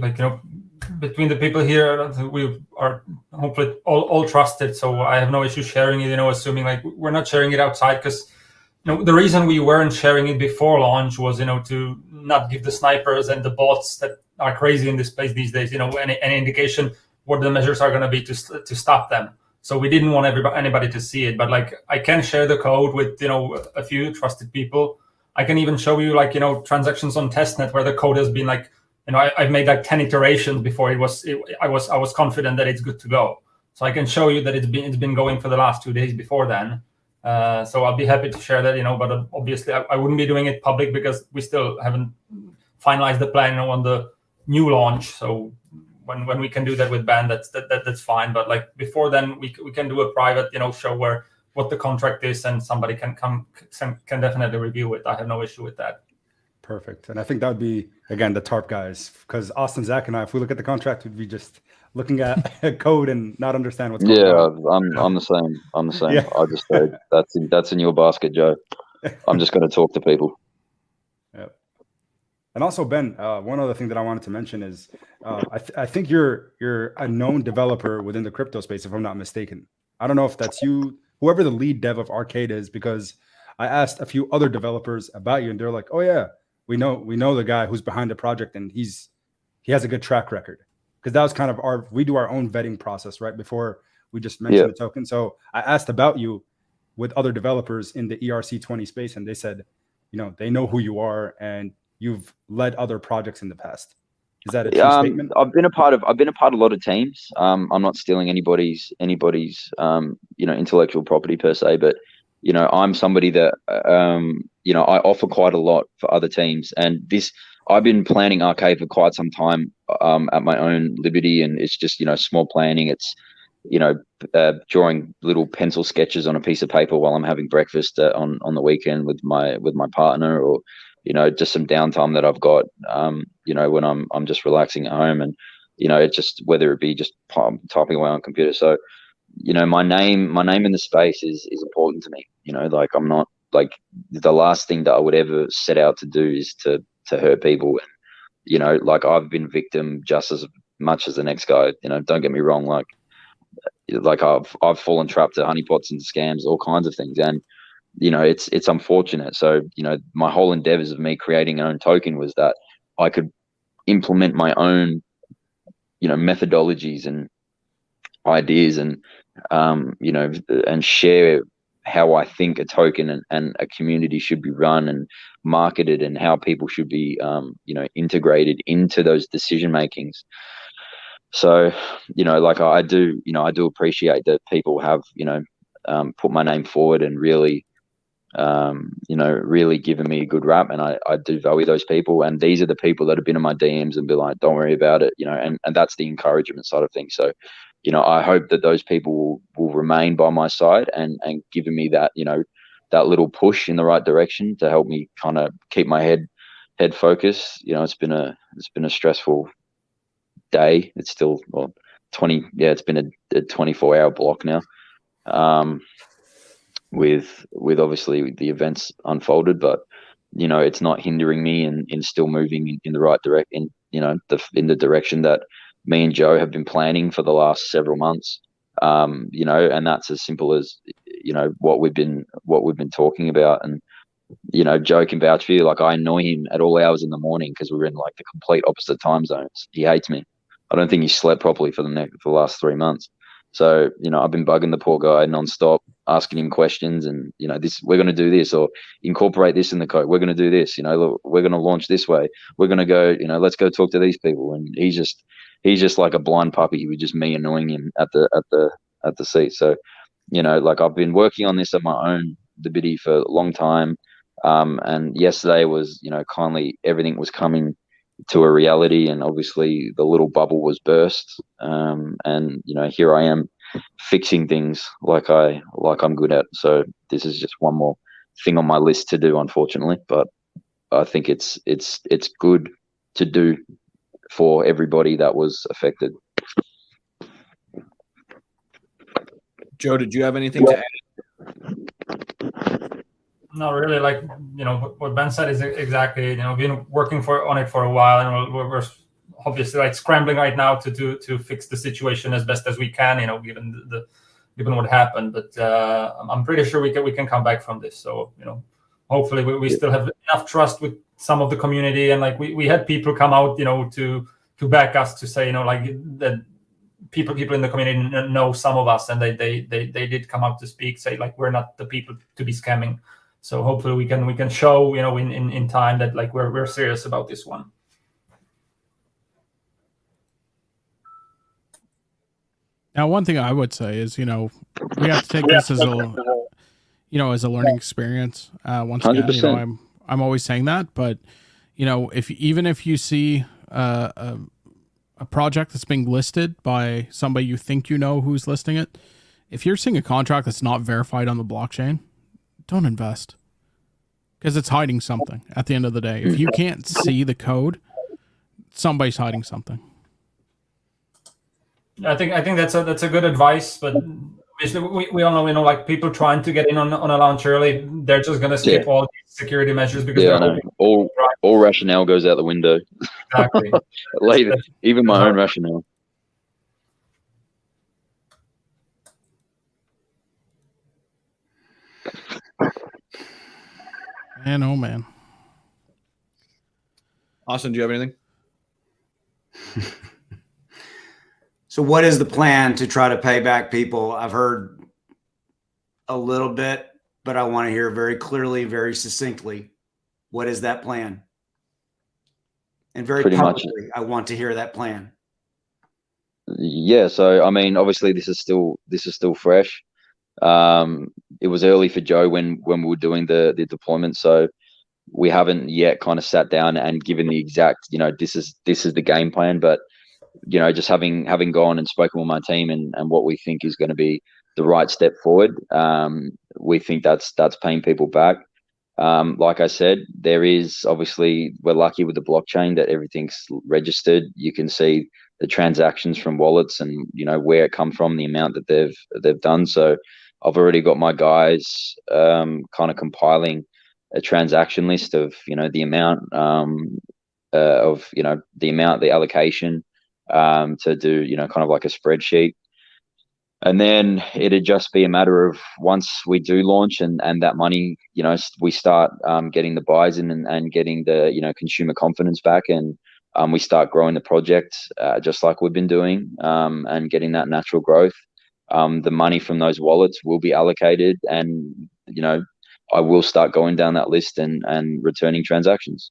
between the people here, we are hopefully all trusted. So I have no issue sharing it. Assuming like we're not sharing it outside, because the reason we weren't sharing it before launch was to not give the snipers and the bots that are crazy in this place these days any indication what the measures are going to be to stop them. So we didn't want anybody to see it, but like I can share the code with a few trusted people. I can even show you transactions on testnet where the code has been I've made 10 iterations before I was confident that it's good to go. So I can show you that it's been going for the last 2 days before then. So I'll be happy to share that, but obviously I wouldn't be doing it public because we still haven't finalized the plan on the new launch. So when we can do that with Ben, that's fine. But like before then, we can do a private, show what the contract is, and somebody can definitely review it. I have no issue with that. Perfect. And I think that would be, again, the Tarp guys, because Austin, Zach, and I, if we look at the contract, we'd be just looking at code and not understand what's going on. I'm the same. Yeah. I just say that's in your basket, Joe. I'm just going to talk to people. Yeah. And also, Ben, one other thing that I wanted to mention is I think you're a known developer within the crypto space, if I'm not mistaken. I don't know if that's you, whoever the lead dev of Arcade is, because I asked a few other developers about you, and they're like, "Oh yeah, we know the guy who's behind the project, and he has a good track record." Because that was kind of we do our own vetting process right before we just mention the token. So I asked about you with other developers in the ERC20 space, and they said, they know who you are and you've led other projects in the past. Is that a true statement? I've been a part of a lot of teams. I'm not stealing anybody's intellectual property per se, but I'm somebody that I offer quite a lot for other teams, and I've been planning Arcade for quite some time at my own liberty, and it's just small planning. It's drawing little pencil sketches on a piece of paper while I'm having breakfast on the weekend with my partner, or just some downtime that I've got when I'm just relaxing at home, and it's just whether it be just typing away on computer. So my name in the space is important to me. Like I'm not like the last thing that I would ever set out to do is to hurt people, and like I've been victim just as much as the next guy. Don't get me wrong, like I've fallen trapped to honeypots and scams, all kinds of things, and it's unfortunate. So my whole endeavors of me creating an own token was that I could implement my own methodologies and ideas, and and share how I think a token and a community should be run and marketed, and how people should be integrated into those decision makings. So like I do appreciate that people have put my name forward and really really given me a good rap, and I do value those people, and these are the people that have been in my DMs and be like, don't worry about it, and that's the encouragement side of things. So I hope that those people will remain by my side and giving me that that little push in the right direction to help me kind of keep my head focused. It's been a stressful day. It's still it's been a 24-hour block now, with obviously the events unfolded, but it's not hindering me in still moving in the right direction, in the direction that me and Joe have been planning for the last several months. And that's as simple as what we've been talking about. And Joe can vouch for you. Like I annoy him at all hours in the morning because we're in like the complete opposite time zones. He hates me. I don't think he slept properly for the last 3 months. So I've been bugging the poor guy nonstop, asking him questions, and we're going to do this, or incorporate this in the code. We're going to do this. Look, we're going to launch this way. We're going to go. Let's go talk to these people. And he's just like a blind puppy with just me annoying him at the seat. So like I've been working on this at my own liberty for a long time. And yesterday was kindly everything was coming to a reality, and obviously the little bubble was burst. And here I am fixing things like I'm good at. So this is just one more thing on my list to do, unfortunately, but I think it's good do for everybody that was affected. Joe, did you have anything to add? No, really, like, what Ben said is exactly, been working on it for a while, and we're obviously like scrambling right now to fix the situation as best as we can, given what happened. But I'm pretty sure we can come back from this. So, hopefully we still have enough trust with some of the community, and like we had people come out, to back us, to say, like that people in the community know some of us, and they did come out to speak, say like we're not the people to be scamming. So hopefully we can show, in time that like we're serious about this one. Now, one thing I would say is, we have to take this as a learning experience. Once again, 100%. I'm always saying that, but if you see a project that's being listed by somebody you think who's listing it, if you're seeing a contract that's not verified on the blockchain, don't invest, because it's hiding something at the end of the day. If you can't see the code, somebody's hiding something. I think that's a good advice, but obviously we all know, like people trying to get in on a launch early, they're just going to skip all these security measures because all rationale goes out the window. Exactly. Even my own rationale. Man, oh man. Austin, do you have anything? So what is the plan to try to pay back people? I've heard a little bit, but I want to hear very clearly, very succinctly. What is that plan? And very publicly, I want to hear that plan. Yeah, so I mean, obviously this is still fresh. It was early for Joe when we were doing the deployment, so we haven't yet kind of sat down and given the exact, this is the game plan. But just having gone and spoken with my team and what we think is going to be the right step forward, we think that's paying people back. Like I said, there is obviously, we're lucky with the blockchain that everything's registered. You can see the transactions from wallets and where it come from, the amount that they've done. So I've already got my guys kind of compiling a transaction list of the amount the allocation to do kind of like a spreadsheet. And then it'd just be a matter of, once we do launch and that money, we start getting the buys in and getting the consumer confidence back, and we start growing the project just like we've been doing, and getting that natural growth. The money from those wallets will be allocated, and I will start going down that list and returning transactions.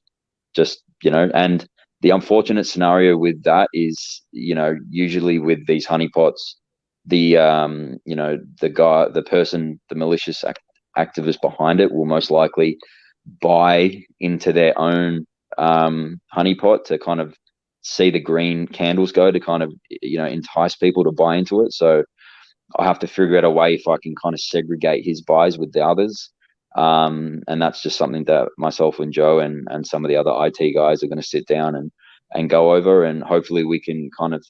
Just and the unfortunate scenario with that is, usually with these honeypots, the malicious activist behind it will most likely buy into their own honeypot to kind of see the green candles go, to kind of entice people to buy into it. So I have to figure out a way if I can kind of segregate his buys with the others. And that's just something that myself and Joe and some of the other IT guys are going to sit down and go over, and hopefully we can kind of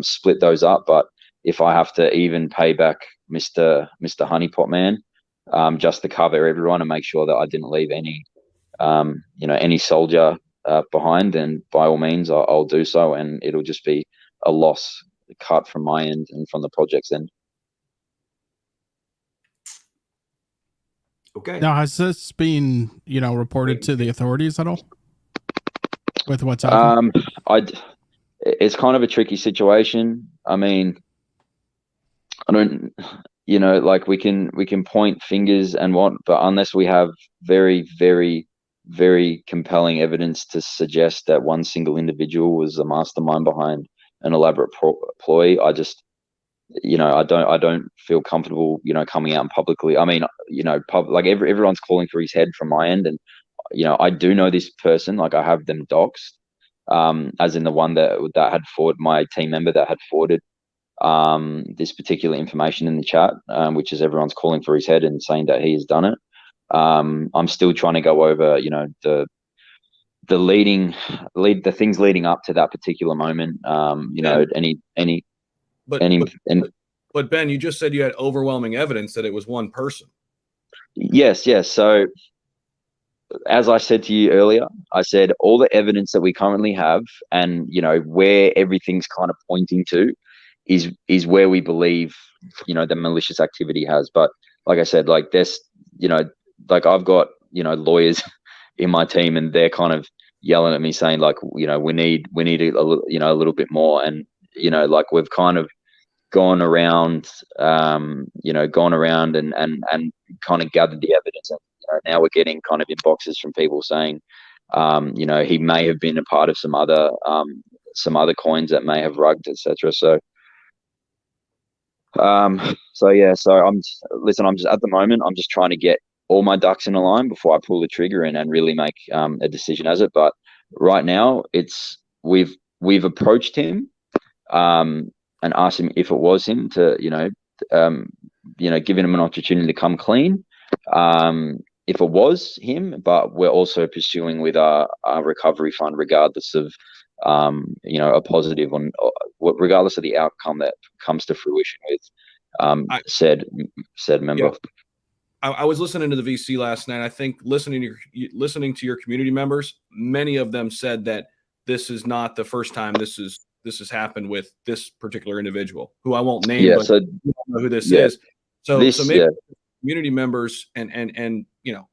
split those up. But if I have to even pay back Mr. Honeypot Man, just to cover everyone and make sure that I didn't leave any soldier behind, then by all means I'll do so, and it'll just be a loss cut from my end and from the project's end. Okay. Now, has this been, reported to the authorities at all with what's happening? It's kind of a tricky situation. I mean, I don't, like we can point fingers and but unless we have very, very, very compelling evidence to suggest that one single individual was a mastermind behind an elaborate ploy, I just, I don't feel comfortable, coming out and publicly. I mean, everyone's calling for his head from my end, and I do know this person. Like, I have them doxed, as in the one that had forwarded, my team member that had forwarded this particular information in the chat, which is everyone's calling for his head and saying that he has done it. I'm still trying to go over, the things leading up to that particular moment. You know, But Ben, you just said you had overwhelming evidence that it was one person. Yes. So, as I said to you earlier, I said all the evidence that we currently have, and you know where everything's kind of pointing to, is where we believe, you know, the malicious activity has. But like I said, like there's, you know, like I've got, you know, lawyers in my team, and they're kind of yelling at me saying like, you know, we need a little bit more, and you know, like we've kind of gone around, and kind of gathered the evidence. And you know, now we're getting kind of inboxes from people saying, you know, he may have been a part of some other coins that may have rugged, etc. So yeah, so I'm just at the moment, I'm just trying to get all my ducks in a line before I pull the trigger and really make a decision as it. But right now, we've approached him, and asked him if it was him to, giving him an opportunity to come clean, if it was him. But we're also pursuing with our recovery fund, regardless of a positive on, regardless of the outcome that comes to fruition with said member. Yeah. I was listening to the VC last night. I think listening to your community members, many of them said that this is not the first time this has happened with this particular individual, who I won't name, but you don't know who this is. So maybe community members and you know,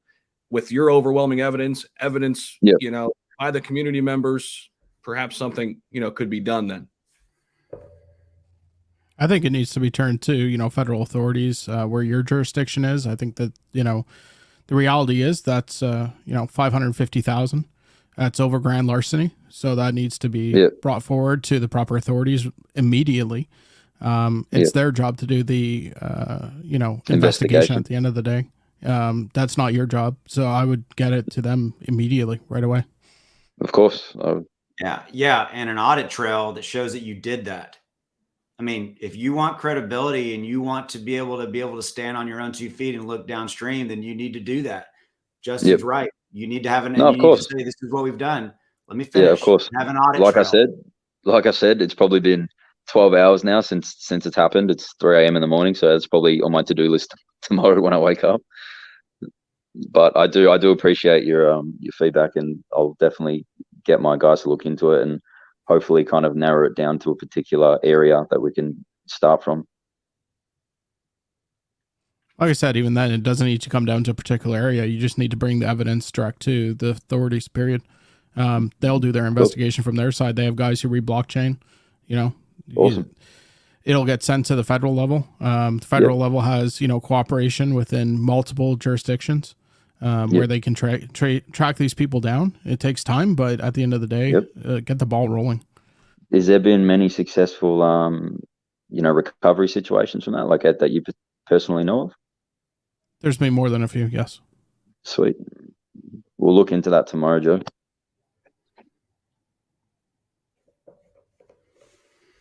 with your overwhelming evidence, you know, by the community members, perhaps something, you know, could be done then. I think it needs to be turned to, you know, federal authorities where your jurisdiction is. I think that, you know, the reality is that's, $550,000. That's over grand larceny. So that needs to be brought forward to the proper authorities immediately. It's their job to do the, investigation at the end of the day. That's not your job. So I would get it to them immediately, right away. Of course. Yeah. And an audit trail that shows that you did that. I mean, if you want credibility and you want to be able to stand on your own 2 feet and look downstream, then you need to do that. Justin's right. You need to have need to say, this is what we've done. Let me finish. Yeah, of course. Have an audit trail. Like I said, it's probably been 12 hours now since it's happened. It's 3 a.m. in the morning, so it's probably on my to-do list tomorrow when I wake up. But I do appreciate your feedback, and I'll definitely get my guys to look into it and hopefully kind of narrow it down to a particular area that we can start from. Like I said, even then, it doesn't need to come down to a particular area. You just need to bring the evidence direct to the authorities, period. They'll do their investigation from their side. They have guys who read blockchain, you know. Awesome. It'll get sent to the federal level. The federal level has, you know, cooperation within multiple jurisdictions where they can track these people down. It takes time, but at the end of the day, get the ball rolling. Has there been many successful, recovery situations from that, like that you personally know of? There's been more than a few, yes. Sweet. We'll look into that tomorrow, Joe.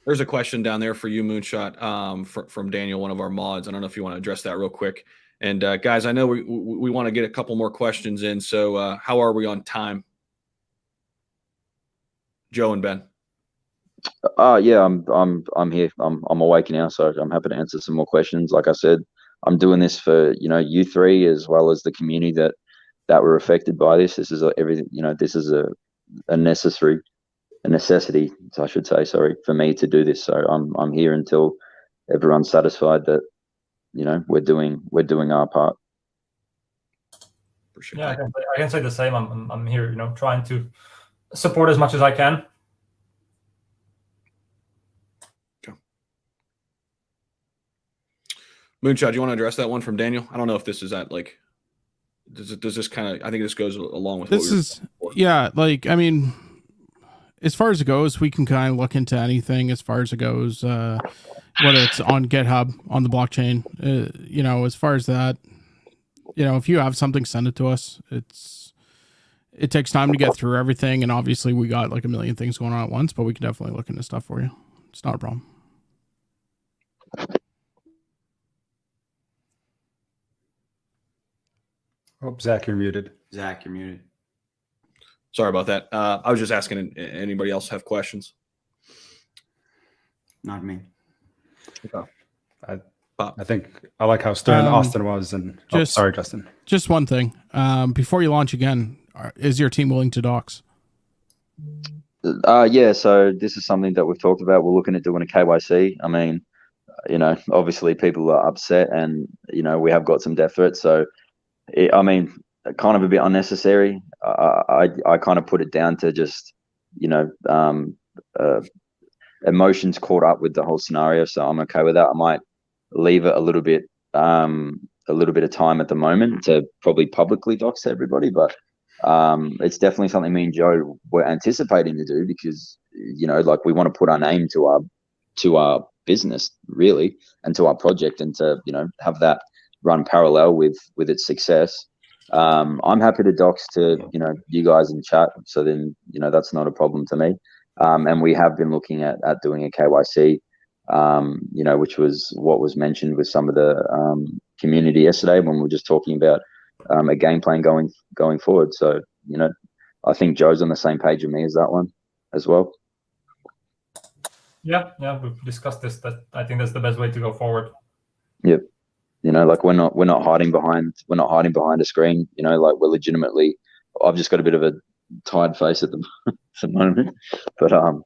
There's a question down there for you, Moonshot, from Daniel, one of our mods. I don't know if you want to address that real quick. And guys, I know we want to get a couple more questions in. So how are we on time? Joe and Ben. Yeah, I'm here. I'm awake now, so I'm happy to answer some more questions. Like I said, I'm doing this for, you know, you three as well as the community that were affected by this. This is everything. You know, this is a necessity, I should say. Sorry, for me to do this. So I'm here until everyone's satisfied that, you know, we're doing our part. For sure. Yeah, I can say the same. I'm here, you know, trying to support as much as I can. Moonshot, do you want to address that one from Daniel? I don't know if this is at like, does this kind of, I think this goes along with this is, yeah, like, I mean, as far as it goes, we can kind of look into anything as far as it goes, whether it's on GitHub, on the blockchain, you know, as far as that, you know, if you have something, send it to us. It takes time to get through everything. And obviously we got like a million things going on at once, but we can definitely look into stuff for you. It's not a problem. Oh, Zach, you're muted. Zach, you're muted. Sorry about that. I was just asking anybody else have questions. Not me. Okay. I think I like how stern Austin was. And sorry, Justin. Just one thing. Before you launch again, is your team willing to dox? Yeah, so this is something that we've talked about. We're looking at doing a KYC. I mean, obviously people are upset, and we have got some death threats. So, kind of a bit unnecessary. I kind of put it down to just emotions caught up with the whole scenario. So I'm okay with that. I might leave it a little bit of time at the moment to probably publicly dox everybody, but it's definitely something me and Joe were anticipating to do, because we want to put our name to our business, really, and to our project, and to have that run parallel with its success. I'm happy to dox to you guys in chat, so then that's not a problem to me. And we have been looking at doing a KYC, which was what was mentioned with some of the community yesterday when we were just talking about a game plan going forward. So I think Joe's on the same page with me as that one as well. Yeah, we've discussed this. That I think that's the best way to go forward. Yep. We're not hiding behind a screen. We're legitimately. I've just got a bit of a tired face at the moment, but I'm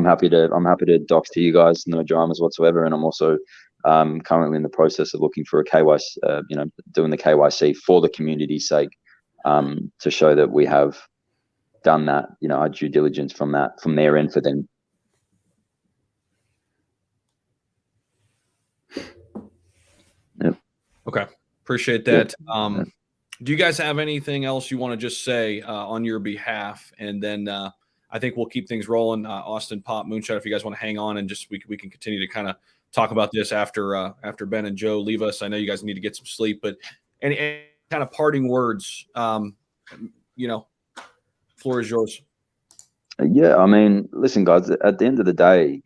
happy to dox to you guys, no dramas whatsoever. And I'm also currently in the process of looking for a KYC, doing the KYC for the community's sake, to show that we have done that, our due diligence from their end for them. Yep. Okay. Appreciate that. Yep. Do you guys have anything else you want to just say on your behalf? And then I think we'll keep things rolling. Austin, Pop, Moonshot, if you guys want to hang on and just we can continue to kind of talk about this after Ben and Joe leave us. I know you guys need to get some sleep, but any kind of parting words, floor is yours. Yeah, I mean, listen, guys, at the end of the day,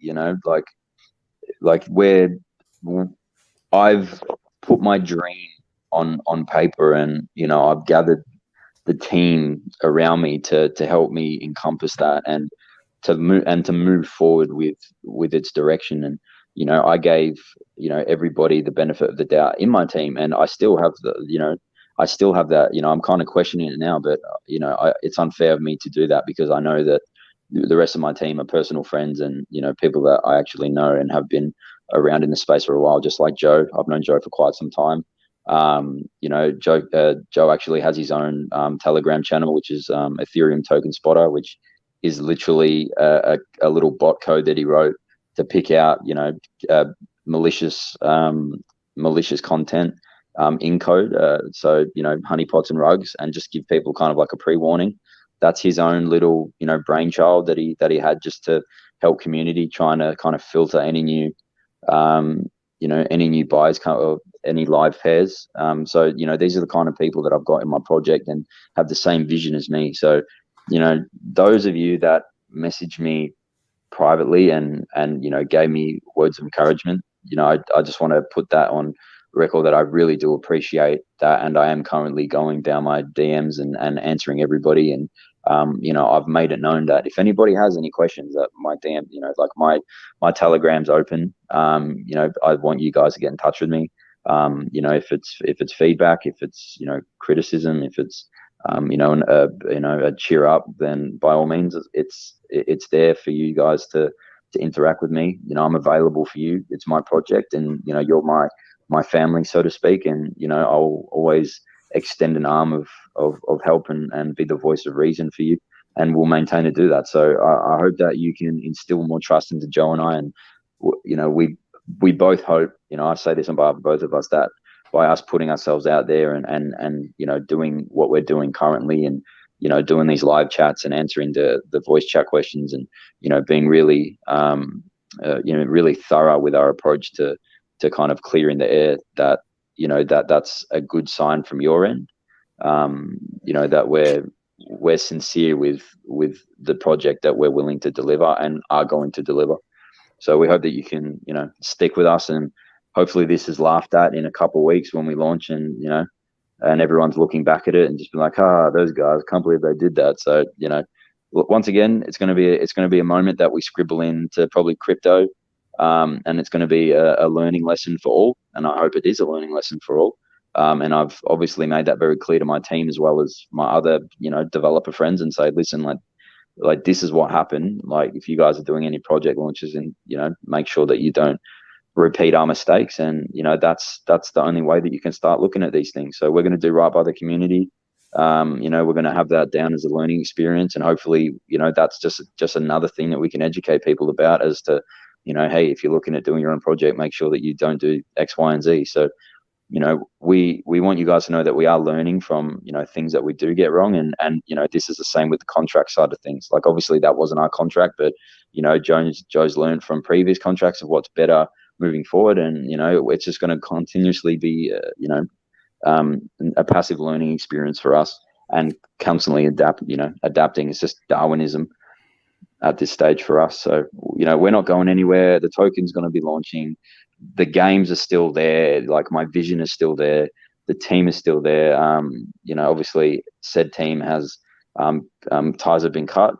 I've put my dream on paper, and I've gathered the team around me to help me encompass that, and to move forward with its direction. And I gave everybody the benefit of the doubt in my team, and I still have that. I'm kind of questioning it now, but it's unfair of me to do that, because I know that the rest of my team are personal friends, and people that I actually know and have been around in the space for a while, just like Joe. I've known Joe for quite some time. Joe actually has his own Telegram channel, which is Ethereum Token Spotter, which is literally a little bot code that he wrote to pick out malicious content in code. So honeypots and rugs, and just give people kind of like a pre-warning. That's his own little brainchild that he had, just to help community, trying to kind of filter any new any new buys, or any live pairs. So these are the kind of people that I've got in my project and have the same vision as me. So those of you that messaged me privately and gave me words of encouragement, I just want to put that on record, that I really do appreciate that, and I am currently going down my DMs and answering everybody. And I've made it known that if anybody has any questions, that my DM, my Telegram's open. I want you guys to get in touch with me. If it's feedback, if it's criticism, if it's a cheer up, then by all means, it's there for you guys to interact with me. I'm available for you. It's my project, and you're my family, so to speak. And I'll always extend an arm of help and be the voice of reason for you, and we'll maintain to do that. So I hope that you can instill more trust into Joe and I, and we both hope, I say this on behalf of both of us, that by us putting ourselves out there and doing what we're doing currently, and doing these live chats and answering the voice chat questions, and being really really thorough with our approach to kind of clearing the air, that that's a good sign from your end, that we're sincere with the project that we're willing to deliver and are going to deliver. So we hope that you can stick with us, and hopefully this is laughed at in a couple of weeks when we launch, and and everyone's looking back at it and just be like, those guys, can't believe they did that. So, once again, it's going to be a moment that we scribble into probably crypto, and it's going to be a learning lesson for all. And I hope it is a learning lesson for all. And I've obviously made that very clear to my team as well as my other, developer friends, and say, listen, like this is what happened. Like, if you guys are doing any project launches, and make sure that you don't repeat our mistakes. And that's the only way that you can start looking at these things. So we're going to do right by the community. We're going to have that down as a learning experience, and hopefully that's just another thing that we can educate people about, as to hey, if you're looking at doing your own project, make sure that you don't do X, Y, and Z. So we want you guys to know that we are learning from things that we do get wrong, and this is the same with the contract side of things. Like, obviously that wasn't our contract, but Joe's learned from previous contracts of what's better moving forward, and it's just going to continuously be a passive learning experience for us, and constantly adapting. It's just Darwinism at this stage for us. So we're not going anywhere. The token's going to be launching. The games are still there. Like, my vision is still there. The team is still there. Obviously said team has ties have been cut.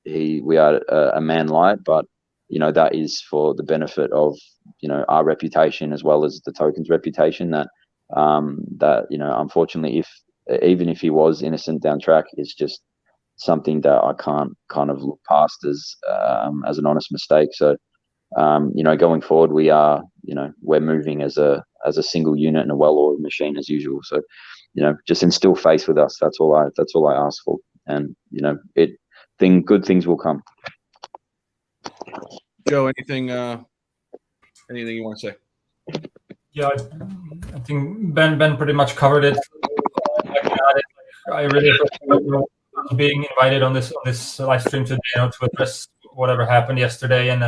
We are a man light, but that is for the benefit of our reputation, as well as the token's reputation. That unfortunately, even if he was innocent down track, it's just something that I can't kind of look past as an honest mistake. So going forward, we are we're moving as a single unit and a well-oiled machine as usual. So just instill faith with us. That's all I ask for, and good things will come. Joe, anything you want to say? Yeah, I think Ben pretty much covered it. I really appreciate being invited on this live stream today, to address whatever happened yesterday. And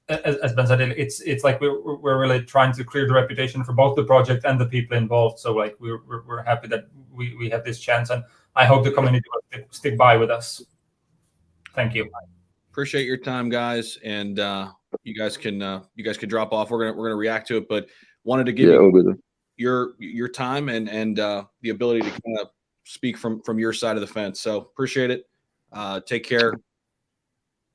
as Ben said, it's like we're really trying to clear the reputation for both the project and the people involved. So like we're happy that we have this chance, and I hope the community will stick by with us. Thank you. Appreciate your time, guys, and you guys can drop off. We're gonna react to it, but wanted to give you your time and the ability to kind of speak from your side of the fence. So appreciate it. Take care.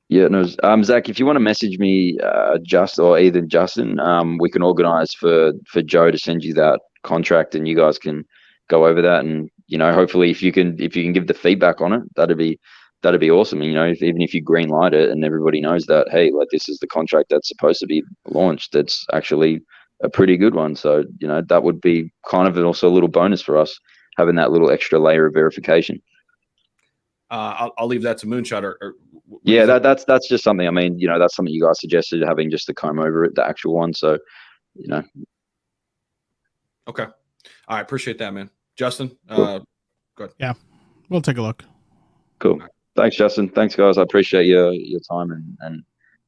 Yeah, no, Zach, if you want to message me, either Justin, we can organize for Joe to send you that contract, and you guys can go over that. And hopefully, if you can give the feedback on it, that'd be awesome. Even if you green light it and everybody knows that, hey, like, this is the contract that's supposed to be launched, that's actually a pretty good one. So that would be kind of also a little bonus for us, having that little extra layer of verification. I'll leave that to Moonshot. Yeah, that's just something. I mean, that's something you guys suggested, having just the comb over it, the actual one. So, Okay. All right. Appreciate that, man. Justin, go ahead. Yeah, we'll take a look. Cool. Thanks, Justin. Thanks, guys. I appreciate your time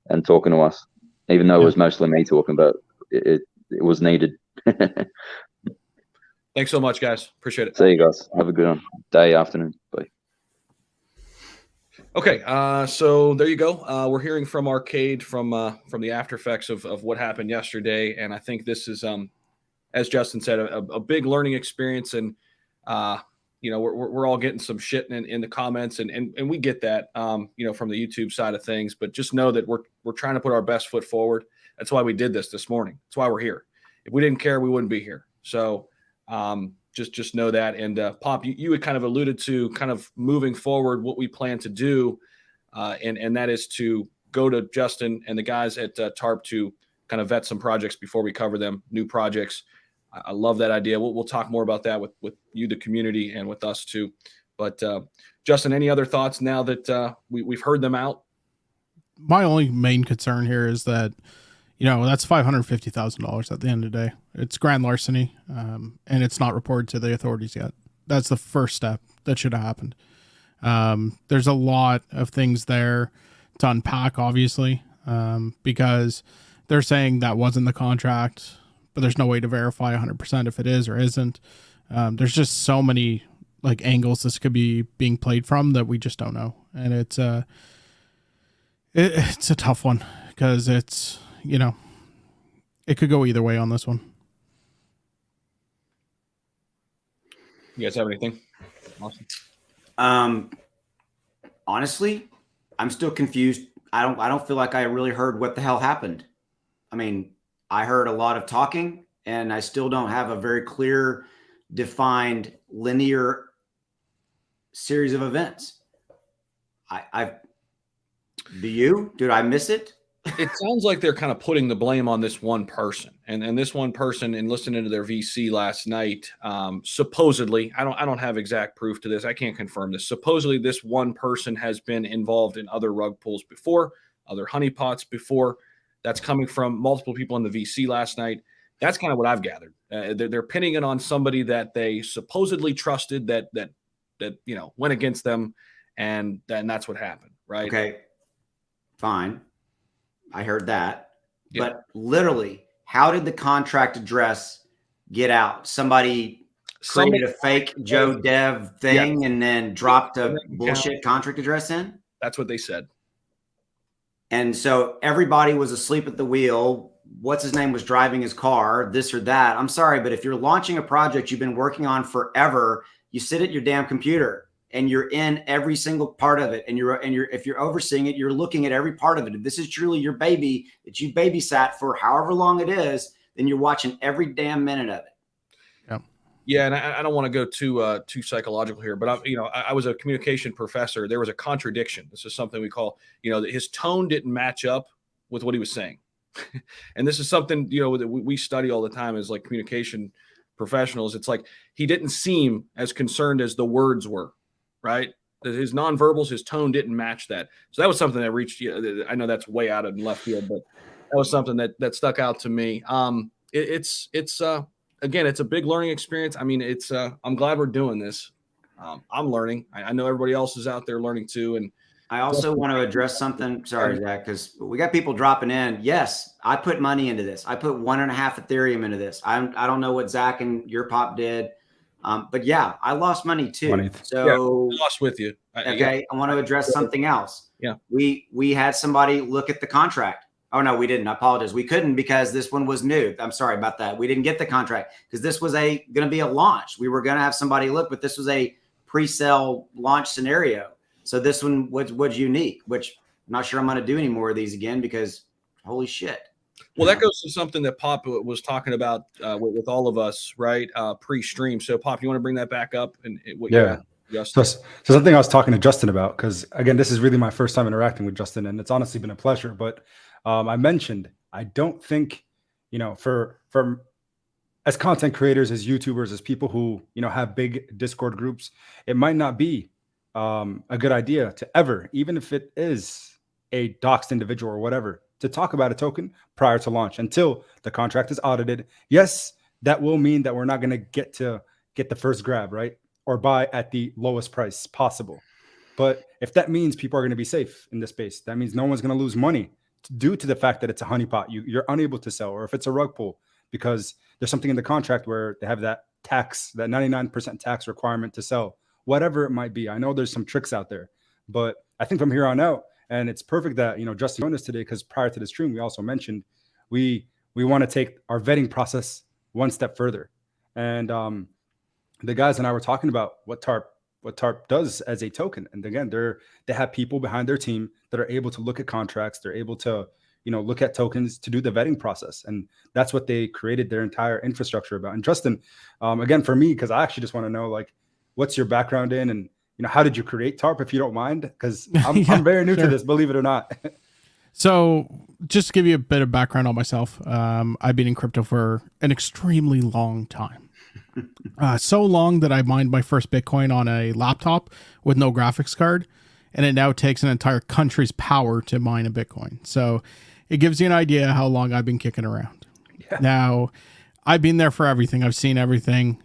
and talking to us, even though it was mostly me talking, but it was needed. Thanks so much, guys. Appreciate it. See you guys. Have a good one. Day, afternoon. Bye. Okay, so there you go. We're hearing from Arcade from the after effects of what happened yesterday, and I think this is, as Justin said, a big learning experience. And we're all getting some shit in the comments, and we get that, from the YouTube side of things. But just know that we're trying to put our best foot forward. That's why we did this morning. That's why we're here. If we didn't care, we wouldn't be here. So just know that. And Pop, you had kind of alluded to kind of moving forward what we plan to do, and that is to go to Justin and the guys at Tarp to kind of vet some projects before we cover them, new projects. I love that idea. We'll talk more about that with you, the community, and with us too. But Justin, any other thoughts now that we've heard them out? My only main concern here is that, that's $550,000 at the end of the day. It's grand larceny, and it's not reported to the authorities yet. That's the first step that should have happened. There's a lot of things there to unpack, obviously, because they're saying that wasn't the contract, but there's no way to verify 100% if it is or isn't. There's just so many angles this could be being played from that we just don't know. And it's a tough one because it's, it could go either way on this one. You guys have anything? Awesome. Honestly, I'm still confused. I don't feel like I really heard what the hell happened. I mean, I heard a lot of talking, and I still don't have a very clear, defined, linear series of events. Do you? Did I miss it? It sounds like they're kind of putting the blame on this one person, and this one person, in listening to their VC last night, supposedly, I don't have exact proof to this. I can't confirm this. Supposedly, this one person has been involved in other rug pulls before, other honeypots before. That's coming from multiple people in the VC last night. That's kind of what I've gathered. They're pinning it on somebody that they supposedly trusted that went against them, and then that's what happened, right? Okay, fine. I heard that. Yeah. But literally, how did the contract address get out? Somebody created a fake Joe Dev thing and then dropped a bullshit contract address in? That's what they said. And so everybody was asleep at the wheel. What's his name was driving his car, this or that. I'm sorry, but if you're launching a project you've been working on forever, you sit at your damn computer and you're in every single part of it. And if you're overseeing it, you're looking at every part of it. If this is truly your baby that you babysat for however long it is, then you're watching every damn minute of it. Yeah, and I don't want to go too psychological here, but I was a communication professor. There was a contradiction. This is something we call, that his tone didn't match up with what he was saying, and this is something that we study all the time as like communication professionals. It's like he didn't seem as concerned as the words were, right? His nonverbals, his tone didn't match that. So that was something that reached. I know that's way out of left field, but that was something that stuck out to me. Again, it's a big learning experience. I mean, I'm glad we're doing this. I'm learning. I know everybody else is out there learning too. And I also want to address something. Sorry, Zach, because we got people dropping in. Yes, I put money into this. I put 1.5 Ethereum into this. I don't know what Zach and Yourpop did. But yeah, I lost money too. So I lost with you. Okay. I want to address something else. Yeah. We had somebody look at the contract. Oh, no, we didn't. I apologize. We couldn't because this one was new. I'm sorry about that. We didn't get the contract because this was going to be a launch. We were going to have somebody look, but this was a pre-sale launch scenario. So this one was unique, which I'm not sure I'm going to do any more of these again because holy shit. Well, that goes to something that Pop was talking about with all of us, right? Pre-stream. So Pop, you want to bring that back up? So something I was talking to Justin about, because again, this is really my first time interacting with Justin, and it's honestly been a pleasure. But I mentioned, I don't think, for as content creators, as YouTubers, as people who, have big Discord groups, it might not be a good idea to ever, even if it is a doxed individual or whatever, to talk about a token prior to launch until the contract is audited. Yes, that will mean that we're not going to get the first grab, right? Or buy at the lowest price possible. But if that means people are going to be safe in this space, that means no one's going to lose money due to the fact that it's a honeypot you're unable to sell, or if it's a rug pull, because there's something in the contract where they have that tax, that 99% tax requirement to sell, whatever it might be. I know there's some tricks out there, but I think from here on out, and it's perfect that, Justin joined us today, because prior to the stream, we also mentioned we want to take our vetting process one step further. And the guys and I were talking about what Tarp does as a token. And again, they have people behind their team that are able to look at contracts. They're able to, look at tokens to do the vetting process. And that's what they created their entire infrastructure about. And Justin, again, for me, because I actually just want to know, like, what's your background in, and, how did you create Tarp, if you don't mind? Because I'm very new to this, believe it or not. So just to give you a bit of background on myself, I've been in crypto for an extremely long time. So long that I mined my first Bitcoin on a laptop with no graphics card, and it now takes an entire country's power to mine a Bitcoin. So it gives you an idea how long I've been kicking around. Yeah. Now, I've been there for everything. I've seen everything,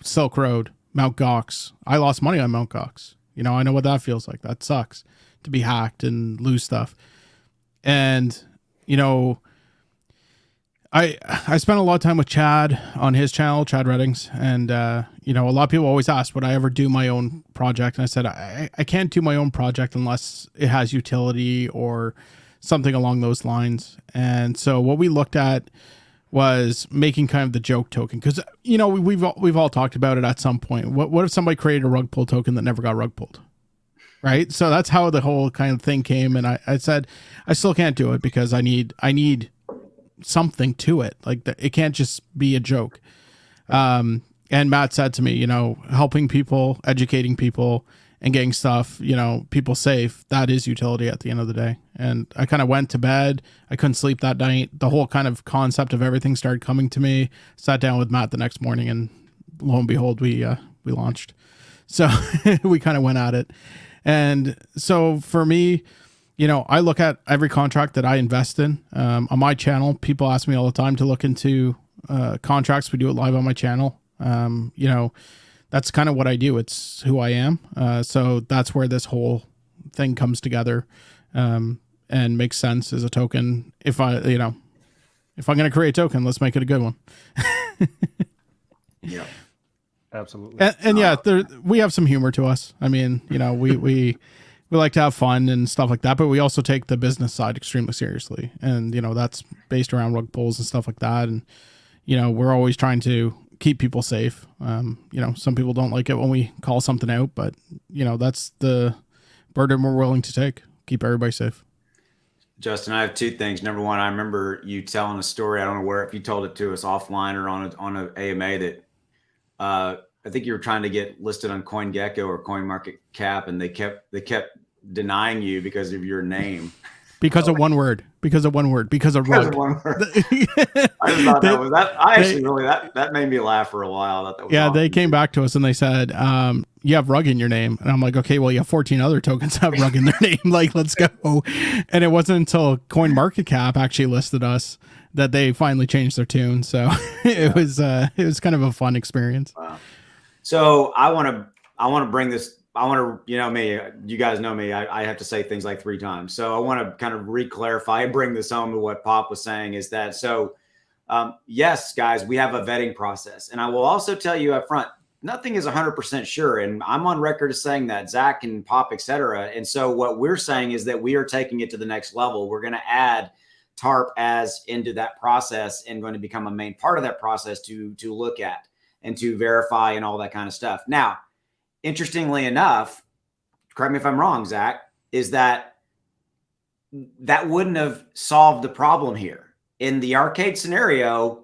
Silk Road, Mt. Gox. I lost money on Mt. Gox. I know what that feels like. That sucks, to be hacked and lose stuff. And, I spent a lot of time with Chad on his channel, Chad Reddings. And, a lot of people always ask, would I ever do my own project? And I said, I can't do my own project unless it has utility or something along those lines. And so what we looked at was making kind of the joke token. Cause you know, we've all talked about it at some point. What if somebody created a rug pull token that never got rug pulled? Right. So that's how the whole kind of thing came. And I said, I still can't do it because I need something to it. Like it can't just be a joke. And Matt said to me, you know, helping people, educating people, and getting stuff, you know, people safe, that is utility at the end of the day. And I kind of went to bed. I couldn't sleep that night. The whole kind of concept of everything started coming to me. Sat down with Matt the next morning, and lo and behold, we launched. So we kind of went at it. And so for me, you know, I look at every contract that I invest in. On my channel, people ask me all the time to look into contracts. We do it live on my channel. You know, that's kind of what I do. It's who I am. So that's where this whole thing comes together, and makes sense as a token. If I'm going to create a token, let's make it a good one. Yeah, absolutely. And yeah, we have some humor to us. I mean, you know, we like to have fun and stuff like that, but we also take the business side extremely seriously. And, you know, that's based around rug pulls and stuff like that. And, you know, we're always trying to keep people safe. You know, some people don't like it when we call something out, but you know, that's the burden we're willing to take. Keep everybody safe. Justin, I have two things. Number one, I remember you telling a story. I don't know where, if you told it to us offline or on an AMA, that I think you were trying to get listed on CoinGecko or CoinMarketCap, and they kept denying you because of your name. Because of one word. Because of rug. Because of one word. I just thought that made me laugh for a while. I thought that was awesome. They came back to us and they said, you have rug in your name. And I'm like, okay, well, you have 14 other tokens that have rug in their name. Like, let's go. And it wasn't until CoinMarketCap actually listed us that they finally changed their tune. So it was kind of a fun experience. Wow. So I want to bring this. I want to, you know me, you guys know me. I have to say things like 3 times. So I want to kind of re-clarify and bring this home to what Pop was saying is that, so yes, guys, we have a vetting process. And I will also tell you up front, nothing is 100% sure. And I'm on record as saying that, Zach and Pop, et cetera. And so what we're saying is that we are taking it to the next level. We're going to add Tarp as into that process and going to become a main part of that process to look at and to verify and all that kind of stuff. Now, interestingly enough, correct me if I'm wrong, Zach, is that wouldn't have solved the problem here. In the arcade scenario,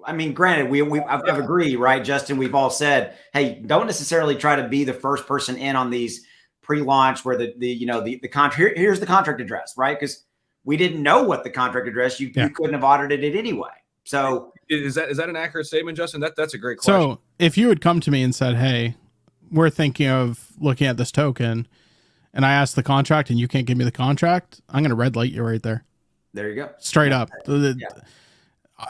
I mean, granted, I've agreed, right, Justin? We've all said, hey, don't necessarily try to be the first person in on these pre-launch where the contract, here's the contract address, right? Because we didn't know what the contract address, you couldn't have audited it anyway. So is that an accurate statement, Justin? That's a great question. So if you had come to me and said, hey, we're thinking of looking at this token, and I asked the contract and you can't give me the contract, I'm going to red light you right there. There you go. Straight up.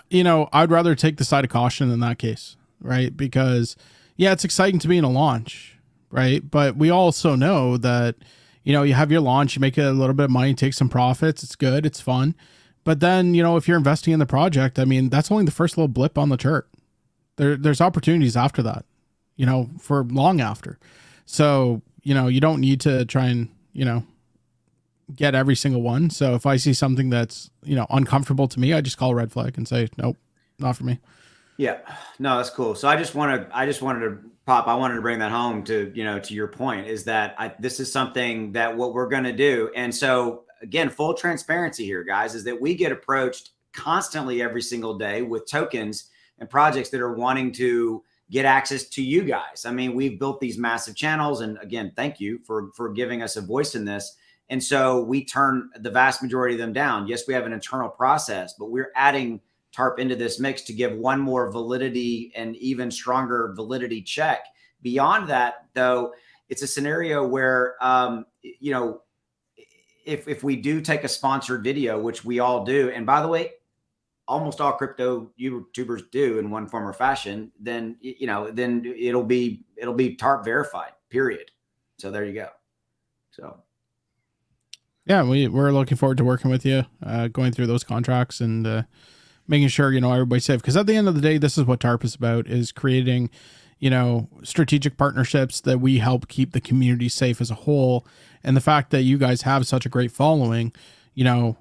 You know, I'd rather take the side of caution in that case, right? Because it's exciting to be in a launch, right? But we also know that, you know, you have your launch, you make a little bit of money, take some profits. It's good. It's fun. But then, you know, if you're investing in the project, I mean, that's only the first little blip on the chart. There's opportunities after that, you know, for long after. So, you know, you don't need to try and, you know, get every single one. So if I see something that's, you know, uncomfortable to me, I just call a red flag and say, nope, not for me. Yeah, no, that's cool. So I wanted to Pop, I wanted to bring that home to, you know, to your point is that this is something that what we're going to do. And so again, full transparency here, guys, is that we get approached constantly every single day with tokens and projects that are wanting to get access to you guys. I mean, we've built these massive channels, and again, thank you for giving us a voice in this. And so we turn the vast majority of them down. Yes, we have an internal process, but we're adding Tarp into this mix to give one more validity and even stronger validity check. Beyond that, though, it's a scenario where, you know, if we do take a sponsored video, which we all do, and by the way, almost all crypto YouTubers do in one form or fashion, then, you know, then it'll be Tarp verified, period. So there you go. So. Yeah, we're looking forward to working with you, going through those contracts and making sure, you know, everybody's safe. Because at the end of the day, this is what Tarp is about, is creating, you know, strategic partnerships that we help keep the community safe as a whole. And the fact that you guys have such a great following, you know,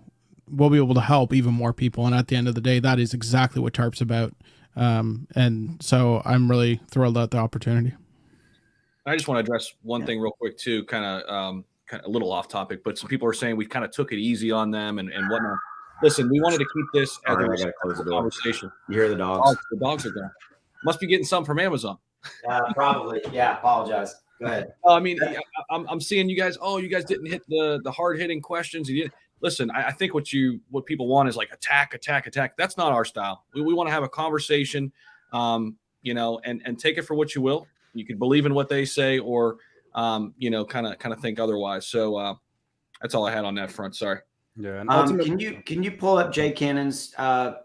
we'll be able to help even more people. And at the end of the day, that is exactly what Tarp's about. And so I'm really thrilled at the opportunity. I just want to address one thing real quick too, kind of a little off topic, but some people are saying we kind of took it easy on them and whatnot. Listen, we wanted to keep this as I a gotta close the door. conversation. You hear the dogs? The dogs are gone. Must be getting some from Amazon. Probably. Yeah. Apologize. Go ahead. I mean, I'm seeing you guys. Oh, you guys didn't hit the hard hitting questions. You didn't listen. I think what people want is like attack. That's not our style. We want to have a conversation, and take it for what you will. You can believe in what they say, or kind of think otherwise. So that's all I had on that front. Sorry. Yeah. And can you pull up Jay Cannon's? And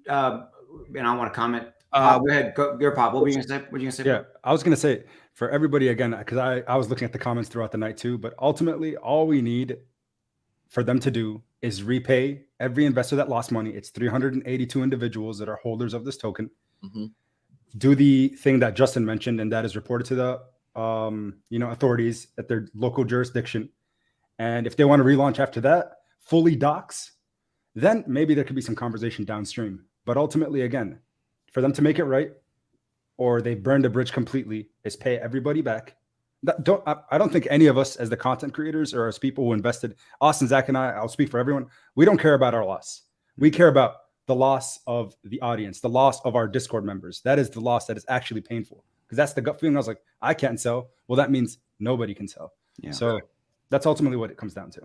I want to comment. Go ahead. Yourpop. What were you gonna say? Yeah, I was gonna say for everybody again, because I was looking at the comments throughout the night too. But ultimately, all we need for them to do is repay every investor that lost money. It's 382 individuals that are holders of this token. Mm-hmm. Do the thing that Justin mentioned, and that is reported to the authorities at their local jurisdiction. And if they want to relaunch after that, fully dox, then maybe there could be some conversation downstream. But ultimately, again, for them to make it right, or they burned a bridge completely, is pay everybody back. I don't think any of us as the content creators or as people who invested, Austin, Zach, and I'll speak for everyone, we don't care about our loss. We care about the loss of the audience, the loss of our Discord members. That is the loss that is actually painful, because that's the gut feeling. I was like, I can't sell. Well, that means nobody can sell. Yeah. So that's ultimately what it comes down to.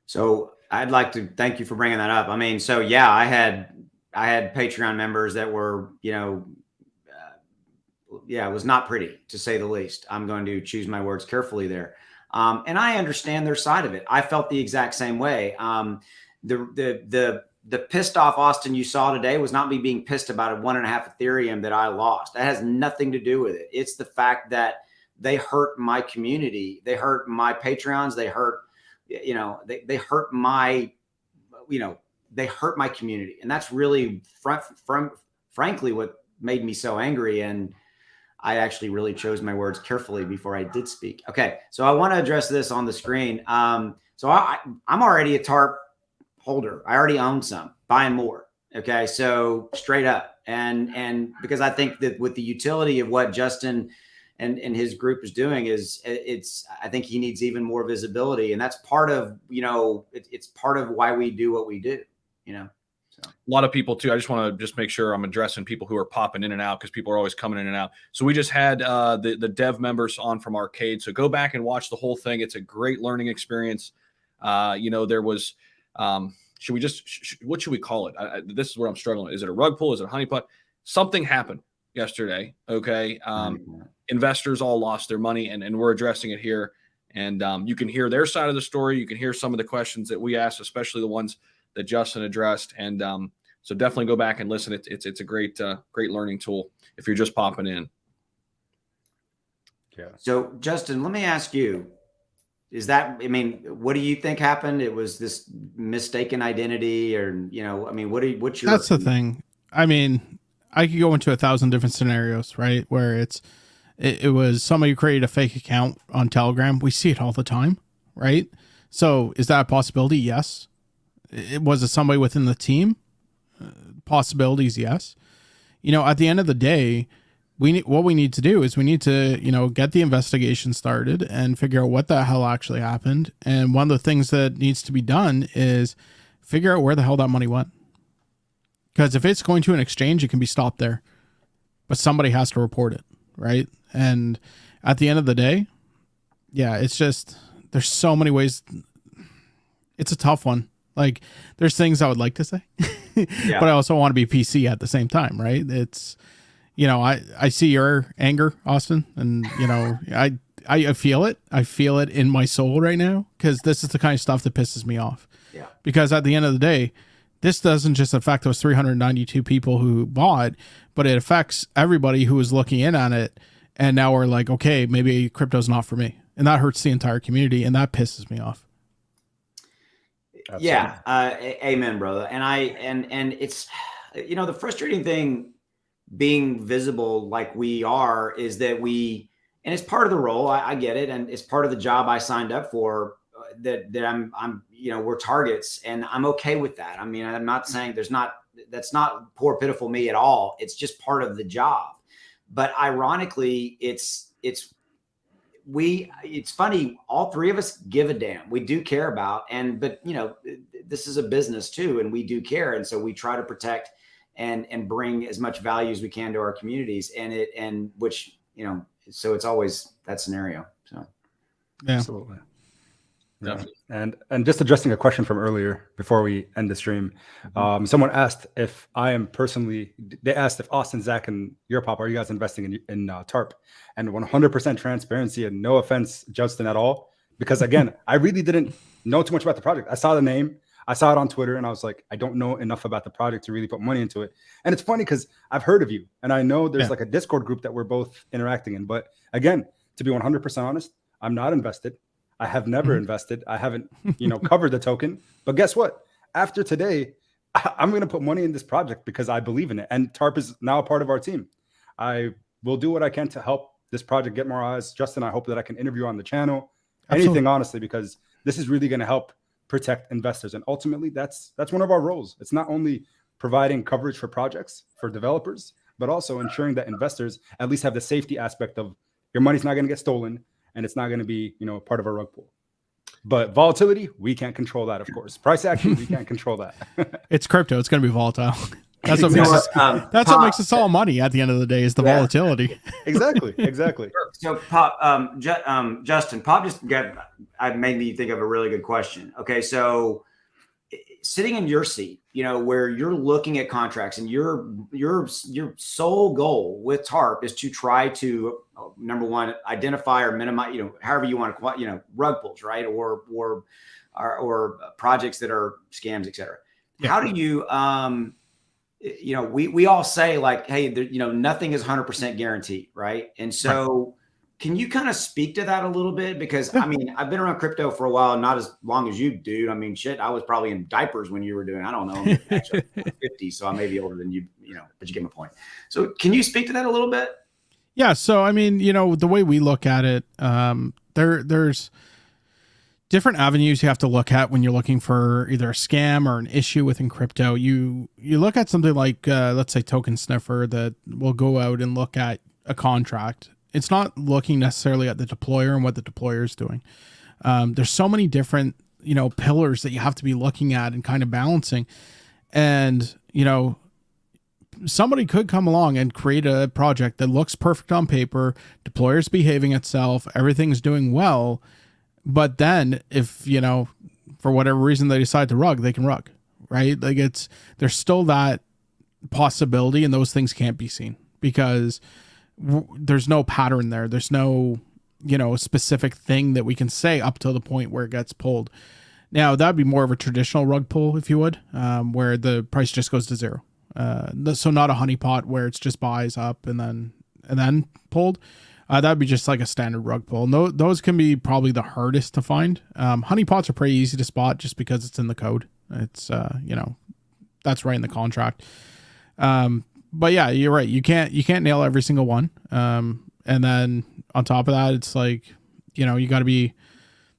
So I'd like to thank you for bringing that up. I mean, so yeah, I had Patreon members that were, it was not pretty, to say the least. I'm going to choose my words carefully there. And I understand their side of it. I felt the exact same way. The pissed off Austin you saw today was not me being pissed about a 1.5 Ethereum that I lost. That has nothing to do with it. It's the fact that they hurt my community. They hurt my Patreons. They hurt, they hurt my, they hurt my community. And that's really frankly what made me so angry. And I actually really chose my words carefully before I did speak. Okay. So I want to address this on the screen. So I'm already a Tarp holder. I already own some, buying more. Okay. So straight up. And because I think that with the utility of what Justin and his group is doing I think he needs even more visibility. And that's part of, it's part of why we do what we do, So. A lot of people too. I just want to make sure I'm addressing people who are popping in and out, because people are always coming in and out. So we just had the dev members on from Arcade. So go back and watch the whole thing. It's a great learning experience. There was, should we just, what should we call it? This is where I'm struggling. Is it a rug pull? Is it a honeypot? Something happened yesterday. Okay. Investors all lost their money, and we're addressing it here. And you can hear their side of the story. You can hear some of the questions that we asked, especially the ones that Justin addressed. And so definitely go back and listen. It's a great learning tool if you're just popping in. Yeah. So Justin, let me ask you, what do you think happened? It was this mistaken identity, or, what's your... That's the thing. I mean, I could go into 1,000 different scenarios, right? Where it was somebody who created a fake account on Telegram. We see it all the time, right? So is that a possibility? Yes. Was it somebody within the team? Possibilities, yes. At the end of the day, what we need to do is we need to, get the investigation started and figure out what the hell actually happened. And one of the things that needs to be done is figure out where the hell that money went. Because if it's going to an exchange, it can be stopped there, but somebody has to report it, right? And at the end of the day, yeah, it's just, there's so many ways. It's a tough one. Like, there's things I would like to say, but I also want to be PC at the same time, right? It's, I see your anger, Austin, and, I feel it. I feel it in my soul right now, because this is the kind of stuff that pisses me off. Yeah. Because at the end of the day, this doesn't just affect those 392 people who bought, but it affects everybody who was looking in on it. And now we're like, okay, maybe crypto's not for me. And that hurts the entire community. And that pisses me off. Absolutely. Yeah. Amen, brother. And it's, the frustrating thing being visible like we are is that and it's part of the role. I get it. And it's part of the job I signed up for, that I'm we're targets, and I'm okay with that. I mean, I'm not saying that's not poor, pitiful me at all. It's just part of the job. But ironically, it's funny. All three of us give a damn. We do care about, but this is a business too, and we do care. And so we try to protect and bring as much value as we can to our communities, so it's always that scenario. So yeah, absolutely. Yeah. And just addressing a question from earlier before we end the stream, someone asked if they asked if Austin, Zach, and Yourpop, are you guys investing in Tarp? And 100% transparency, and no offense, Justin, at all, because again, I really didn't know too much about the project. I saw the name, I saw it on Twitter, and I was like, I don't know enough about the project to really put money into it. And it's funny because I've heard of you, and I know there's like a Discord group that we're both interacting in. But again, to be 100% honest, I'm not invested. I have never invested. I haven't, covered the token. But guess what? After today, I'm going to put money in this project because I believe in it. And Tarp is now a part of our team. I will do what I can to help this project get more eyes. Justin, I hope that I can interview on the channel. Absolutely. Anything, honestly, because this is really going to help protect investors. And ultimately, that's one of our roles. It's not only providing coverage for projects, for developers, but also ensuring that investors at least have the safety aspect of your money's not going to get stolen, and it's not going to be, part of a rug pull. But volatility, we can't control that, of course. Price action, we can't control that. It's crypto. It's going to be volatile. That's what makes us. That's what makes us all money at the end of the day is the volatility. Exactly. So, Justin, Pop just made me think of a really good question. Okay, so sitting in your seat, where you're looking at contracts, and your sole goal with Tarp is to try to number one, identify or minimize, however you want to, rug pulls, right, or projects that are scams, et cetera. Yeah. How do you, we all say like, hey, nothing is 100% guaranteed, right? And so, can you kind of speak to that a little bit? Because I mean, I've been around crypto for a while, not as long as you, dude. I mean, shit, I was probably in diapers when you were doing. I don't know, actually, I'm 50, so I may be older than you, but you get my point. So, can you speak to that a little bit? Yeah. So, I mean, the way we look at it, there's different avenues you have to look at when you're looking for either a scam or an issue within crypto. You look at something like, let's say, Token Sniffer that will go out and look at a contract. It's not looking necessarily at the deployer and what the deployer is doing. There's so many different, pillars that you have to be looking at and kind of balancing. And, somebody could come along and create a project that looks perfect on paper, deployer's behaving itself, everything's doing well. But then if, for whatever reason they decide to rug, they can rug, right? Like there's still that possibility, and those things can't be seen because there's no pattern there. There's no, specific thing that we can say up to the point where it gets pulled. Now that'd be more of a traditional rug pull, if you would, where the price just goes to zero. So not a honeypot where it's just buys up and then pulled. That'd be just like a standard rug pull. No, those can be probably the hardest to find. Honeypots are pretty easy to spot just because it's in the code. It's that's right in the contract. But yeah, you're right. You can't nail every single one. And then on top of that, it's like, you got to be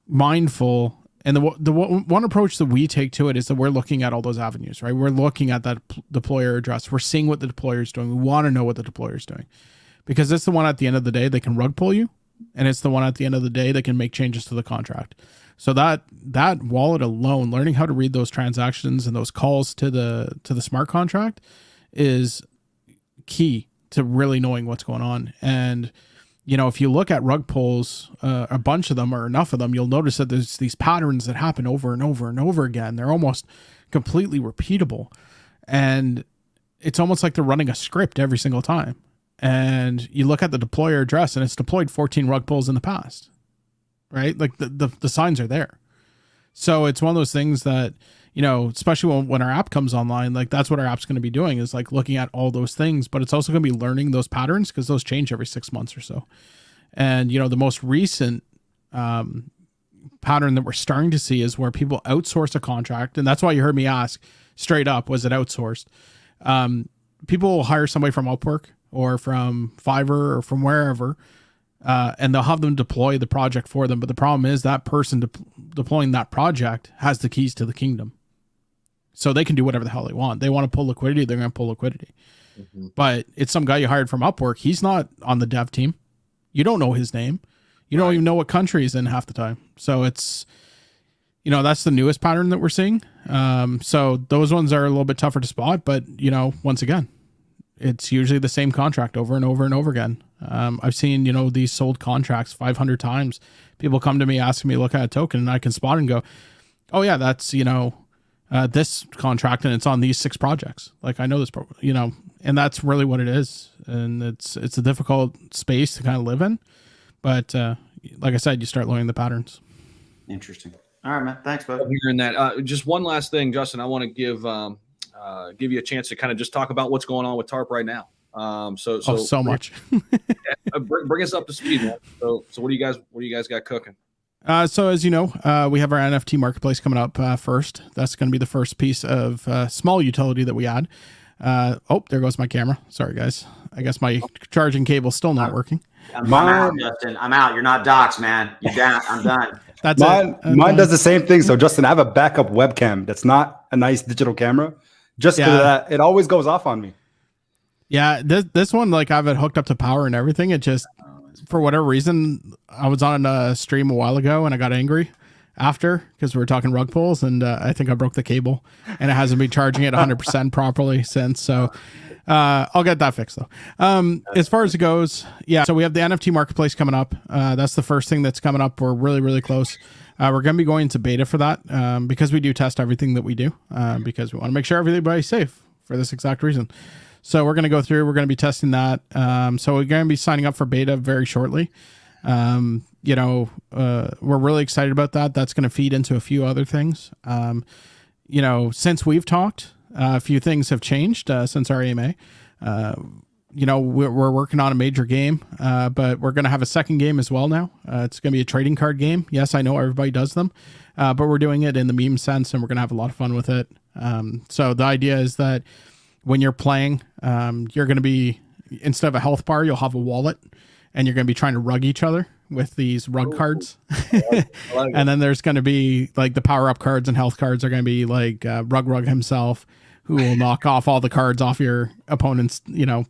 mindful. And the one approach that we take to it is that we're looking at all those avenues, right? We're looking at that deployer address. We're seeing what the deployer is doing. We want to know what the deployer is doing because it's the one at the end of the day that can rug pull you. And it's the one at the end of the day that can make changes to the contract. So that wallet alone, learning how to read those transactions and those calls to the smart contract is key to really knowing what's going on. And if you look at rug pulls, a bunch of them or enough of them, you'll notice that there's these patterns that happen over and over and over again. They're almost completely repeatable, and it's almost like they're running a script every single time. And you look at the deployer address, and it's deployed 14 rug pulls in the past, right? Like the signs are there. So it's one of those things that, especially when our app comes online, like that's what our app's going to be doing is like looking at all those things, but it's also going to be learning those patterns because those change every 6 months or so. And, the most recent pattern that we're starting to see is where people outsource a contract. And that's why you heard me ask straight up, was it outsourced? People will hire somebody from Upwork or from Fiverr or from wherever, and they'll have them deploy the project for them. But the problem is that person deploying that project has the keys to the kingdom. So they can do whatever the hell they want. They want to pull liquidity, they're going to pull liquidity. Mm-hmm. But it's some guy you hired from Upwork. He's not on the dev team. You don't know his name. You don't even know what country he's in half the time. So it's, that's the newest pattern that we're seeing. So those ones are a little bit tougher to spot. But, once again, it's usually the same contract over and over and over again. I've seen, these sold contracts 500 times. People come to me asking me to look at a token, and I can spot and go, oh, yeah, that's, this contract, and it's on these 6 projects. Like, I know this, and that's really what it is. And it's a difficult space to kind of live in. But like I said, you start learning the patterns. Interesting. All right, man. Thanks, bud. Hearing that. Just one last thing, Justin. I want to give you a chance to kind of just talk about what's going on with Tarp right now. So much. Bring us up to speed, man. So what do you guys got cooking? So as you know, we have our NFT marketplace coming up first. That's going to be the first piece of small utility that we add. There goes my camera. Sorry, guys. I guess my charging cable's still not working. I'm out, Justin. I'm out. You're not doxxed, man. You're down. I'm done. That's mine does the same thing. So Justin, I have a backup webcam that's not a nice digital camera. Just because of that, it always goes off on me. Yeah, this one, like, I have it hooked up to power and everything. It just, for whatever reason, I was on a stream a while ago and I got angry after because we were talking rug pulls, and I think I broke the cable, and it hasn't been charging it 100% properly since. So I'll get that fixed though. As far as it goes, so we have the NFT marketplace coming up. That's the first thing that's coming up. We're really, really close. We're going to be going to beta for that because we do test everything that we do because we want to make sure everybody's safe for this exact reason. So we're going to go through, we're going to be testing that. So we're going to be signing up for beta very shortly. We're really excited about that. That's going to feed into a few other things. Since we've talked, a few things have changed since our AMA. We're working on a major game, but we're going to have a second game as well now. It's going to be a trading card game. Yes, I know everybody does them, but we're doing it in the meme sense, and we're going to have a lot of fun with it. So the idea is that when you're playing, you're going to be, instead of a health bar, you'll have a wallet, and you're going to be trying to rug each other with these rug cards. And then there's going to be like the power up cards and health cards are going to be like Rug himself, who will knock off all the cards off your opponent's,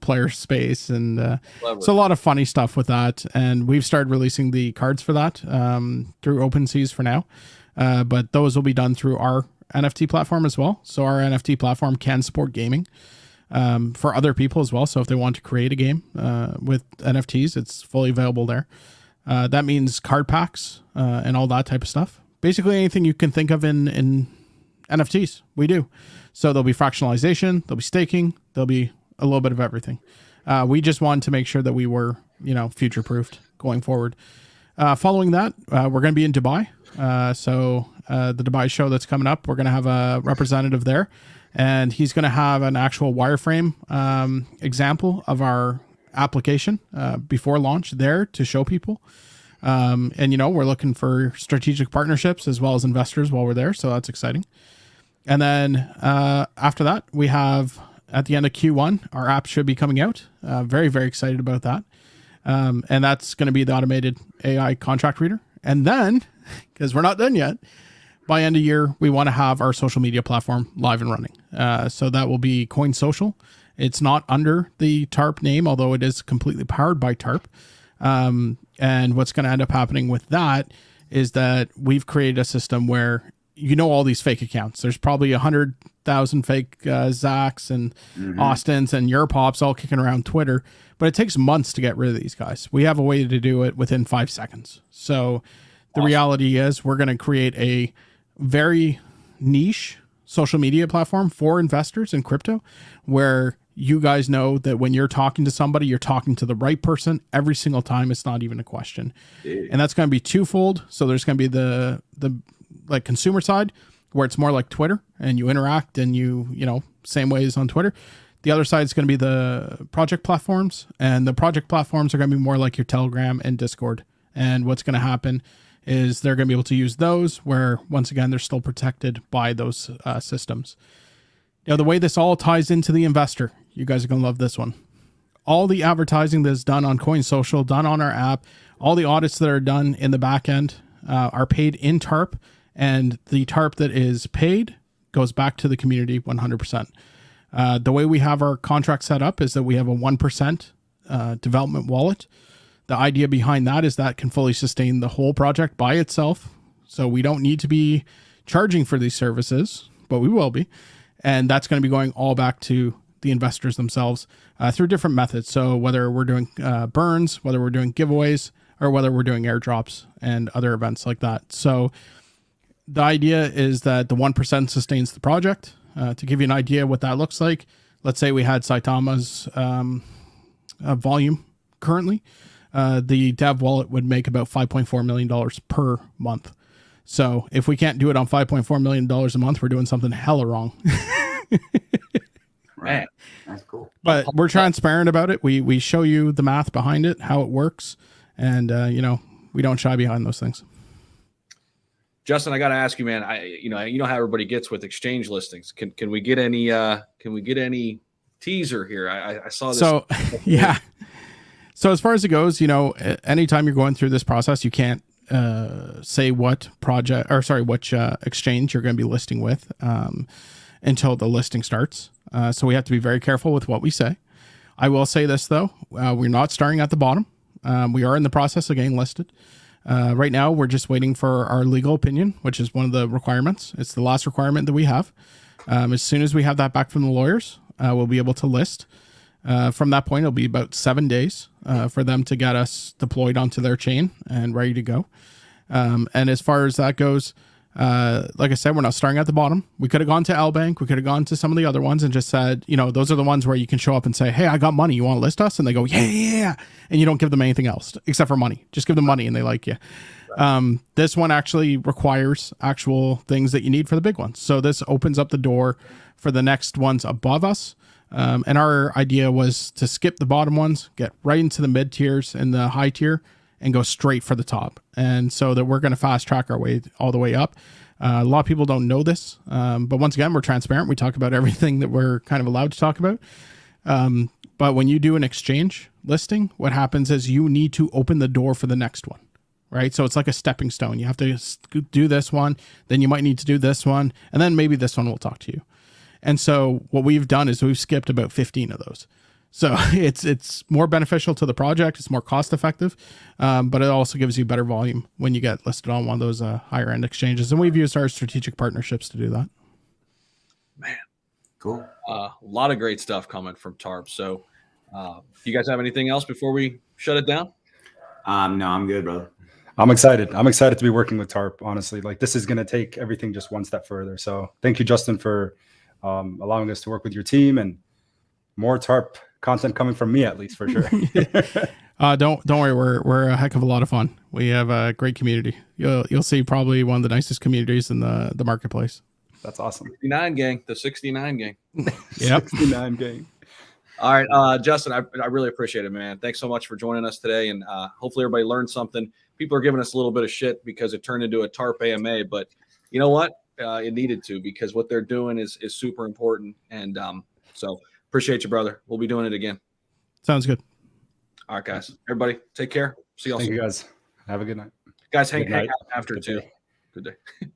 player space. And so a lot of funny stuff with that. And we've started releasing the cards for that through OpenSeas for now. But those will be done through our NFT platform as well. So our NFT platform can support gaming for other people as well. So if they want to create a game with NFTs, it's fully available there. That means card packs and all that type of stuff. Basically anything you can think of in NFTs, we do. So there'll be fractionalization, there'll be staking, there'll be a little bit of everything. We just wanted to make sure that we were, future-proofed going forward. Following that, we're going to be in Dubai. So the Dubai show that's coming up, we're going to have a representative there, and he's going to have an actual wireframe example of our application before launch there to show people. And, we're looking for strategic partnerships as well as investors while we're there. So that's exciting. And then after that, we have at the end of Q1, our app should be coming out. Very, very excited about that. And that's going to be the automated AI contract reader. And then, because we're not done yet, by end of year, we want to have our social media platform live and running. So that will be Coin Social. It's not under the Tarp name, although it is completely powered by Tarp. And what's going to end up happening with that is that we've created a system where all these fake accounts. There's probably 100,000 fake Zacks and Austins and Yourpops all kicking around Twitter, but it takes months to get rid of these guys. We have a way to do it within 5 seconds. So the reality is we're going to create a very niche social media platform for investors in crypto where you guys know that when you're talking to somebody, you're talking to the right person every single time. It's not even a question. And that's going to be twofold. So there's going to be the like consumer side where it's more like Twitter and you interact and same way as on Twitter. The other side is going to be the project platforms, and the project platforms are going to be more like your Telegram and Discord. And what's going to happen is they're going to be able to use those where, once again, they're still protected by those systems. The way this all ties into the investor, you guys are going to love this one. all the advertising that's done on Coin Social, done on our app, all the audits that are done in the back end are paid in Tarp, and the Tarp that is paid goes back to the community 100%. The way we have our contract set up is that we have a 1% development wallet. The idea behind that is that can fully sustain the whole project by itself. So we don't need to be charging for these services, but we will be. And that's going to be going all back to the investors themselves through different methods. So whether we're doing burns, whether we're doing giveaways, or whether we're doing airdrops and other events like that. So the idea is that the 1% sustains the project. To give you an idea what that looks like, let's say we had Saitama's volume currently. The dev wallet would make about $5.4 million per month. So if we can't do it on $5.4 million a month, we're doing something hella wrong. Right. That's cool. But we're transparent about it. We show you the math behind it, how it works. And, we don't shy behind those things. Justin, I got to ask you, man, you know how everybody gets with exchange listings. Can we get any teaser here? I saw this. So, yeah. So as far as it goes, anytime you're going through this process, you can't say which exchange you're going to be listing with until the listing starts. So we have to be very careful with what we say. I will say this, though. We're not starting at the bottom. We are in the process of getting listed. Right now, we're just waiting for our legal opinion, which is one of the requirements. It's the last requirement that we have. As soon as we have that back from the lawyers, we'll be able to list. From that point, it'll be about 7 days for them to get us deployed onto their chain and ready to go. And as far as that goes, like I said, we're not starting at the bottom. We could have gone to L-Bank. We could have gone to some of the other ones and just said, those are the ones where you can show up and say, hey, I got money. You want to list us? And they go, yeah. And you don't give them anything else except for money. Just give them money and they like you. Right. This one actually requires actual things that you need for the big ones. So this opens up the door for the next ones above us. And our idea was to skip the bottom ones, get right into the mid tiers and the high tier, and go straight for the top. And so that we're going to fast track our way all the way up. A lot of people don't know this, but once again, we're transparent. We talk about everything that we're kind of allowed to talk about. But when you do an exchange listing, what happens is you need to open the door for the next one, right? So it's like a stepping stone. You have to do this one, then you might need to do this one, and then maybe this one will talk to you. And so what we've done is we've skipped about 15 of those. So it's more beneficial to the project. It's more cost effective, but it also gives you better volume when you get listed on one of those higher end exchanges. And we've used our strategic partnerships to do that. Man, cool. A lot of great stuff coming from Tarp. So do you guys have anything else before we shut it down? No, I'm good, brother. I'm excited. I'm excited to be working with Tarp. Honestly, this is going to take everything just one step further. So thank you, Justin, for allowing us to work with your team, and more Tarp content coming from me, at least, for sure. Don't worry, we're a heck of a lot of fun. We have a great community. You'll see probably one of the nicest communities in the marketplace. That's awesome. 69 gang, the 69 gang. Yep. 69 gang. All right, Justin, I really appreciate it, man. Thanks so much for joining us today, and hopefully everybody learned something. People are giving us a little bit of shit because it turned into a Tarp AMA, but you know what? It needed to, because what they're doing is super important, and so appreciate you, brother. We'll be doing it again. Sounds good. All right, guys. Everybody, take care. See y'all soon. Thank you, guys. Have a good night. Guys, hang out after too. Good day.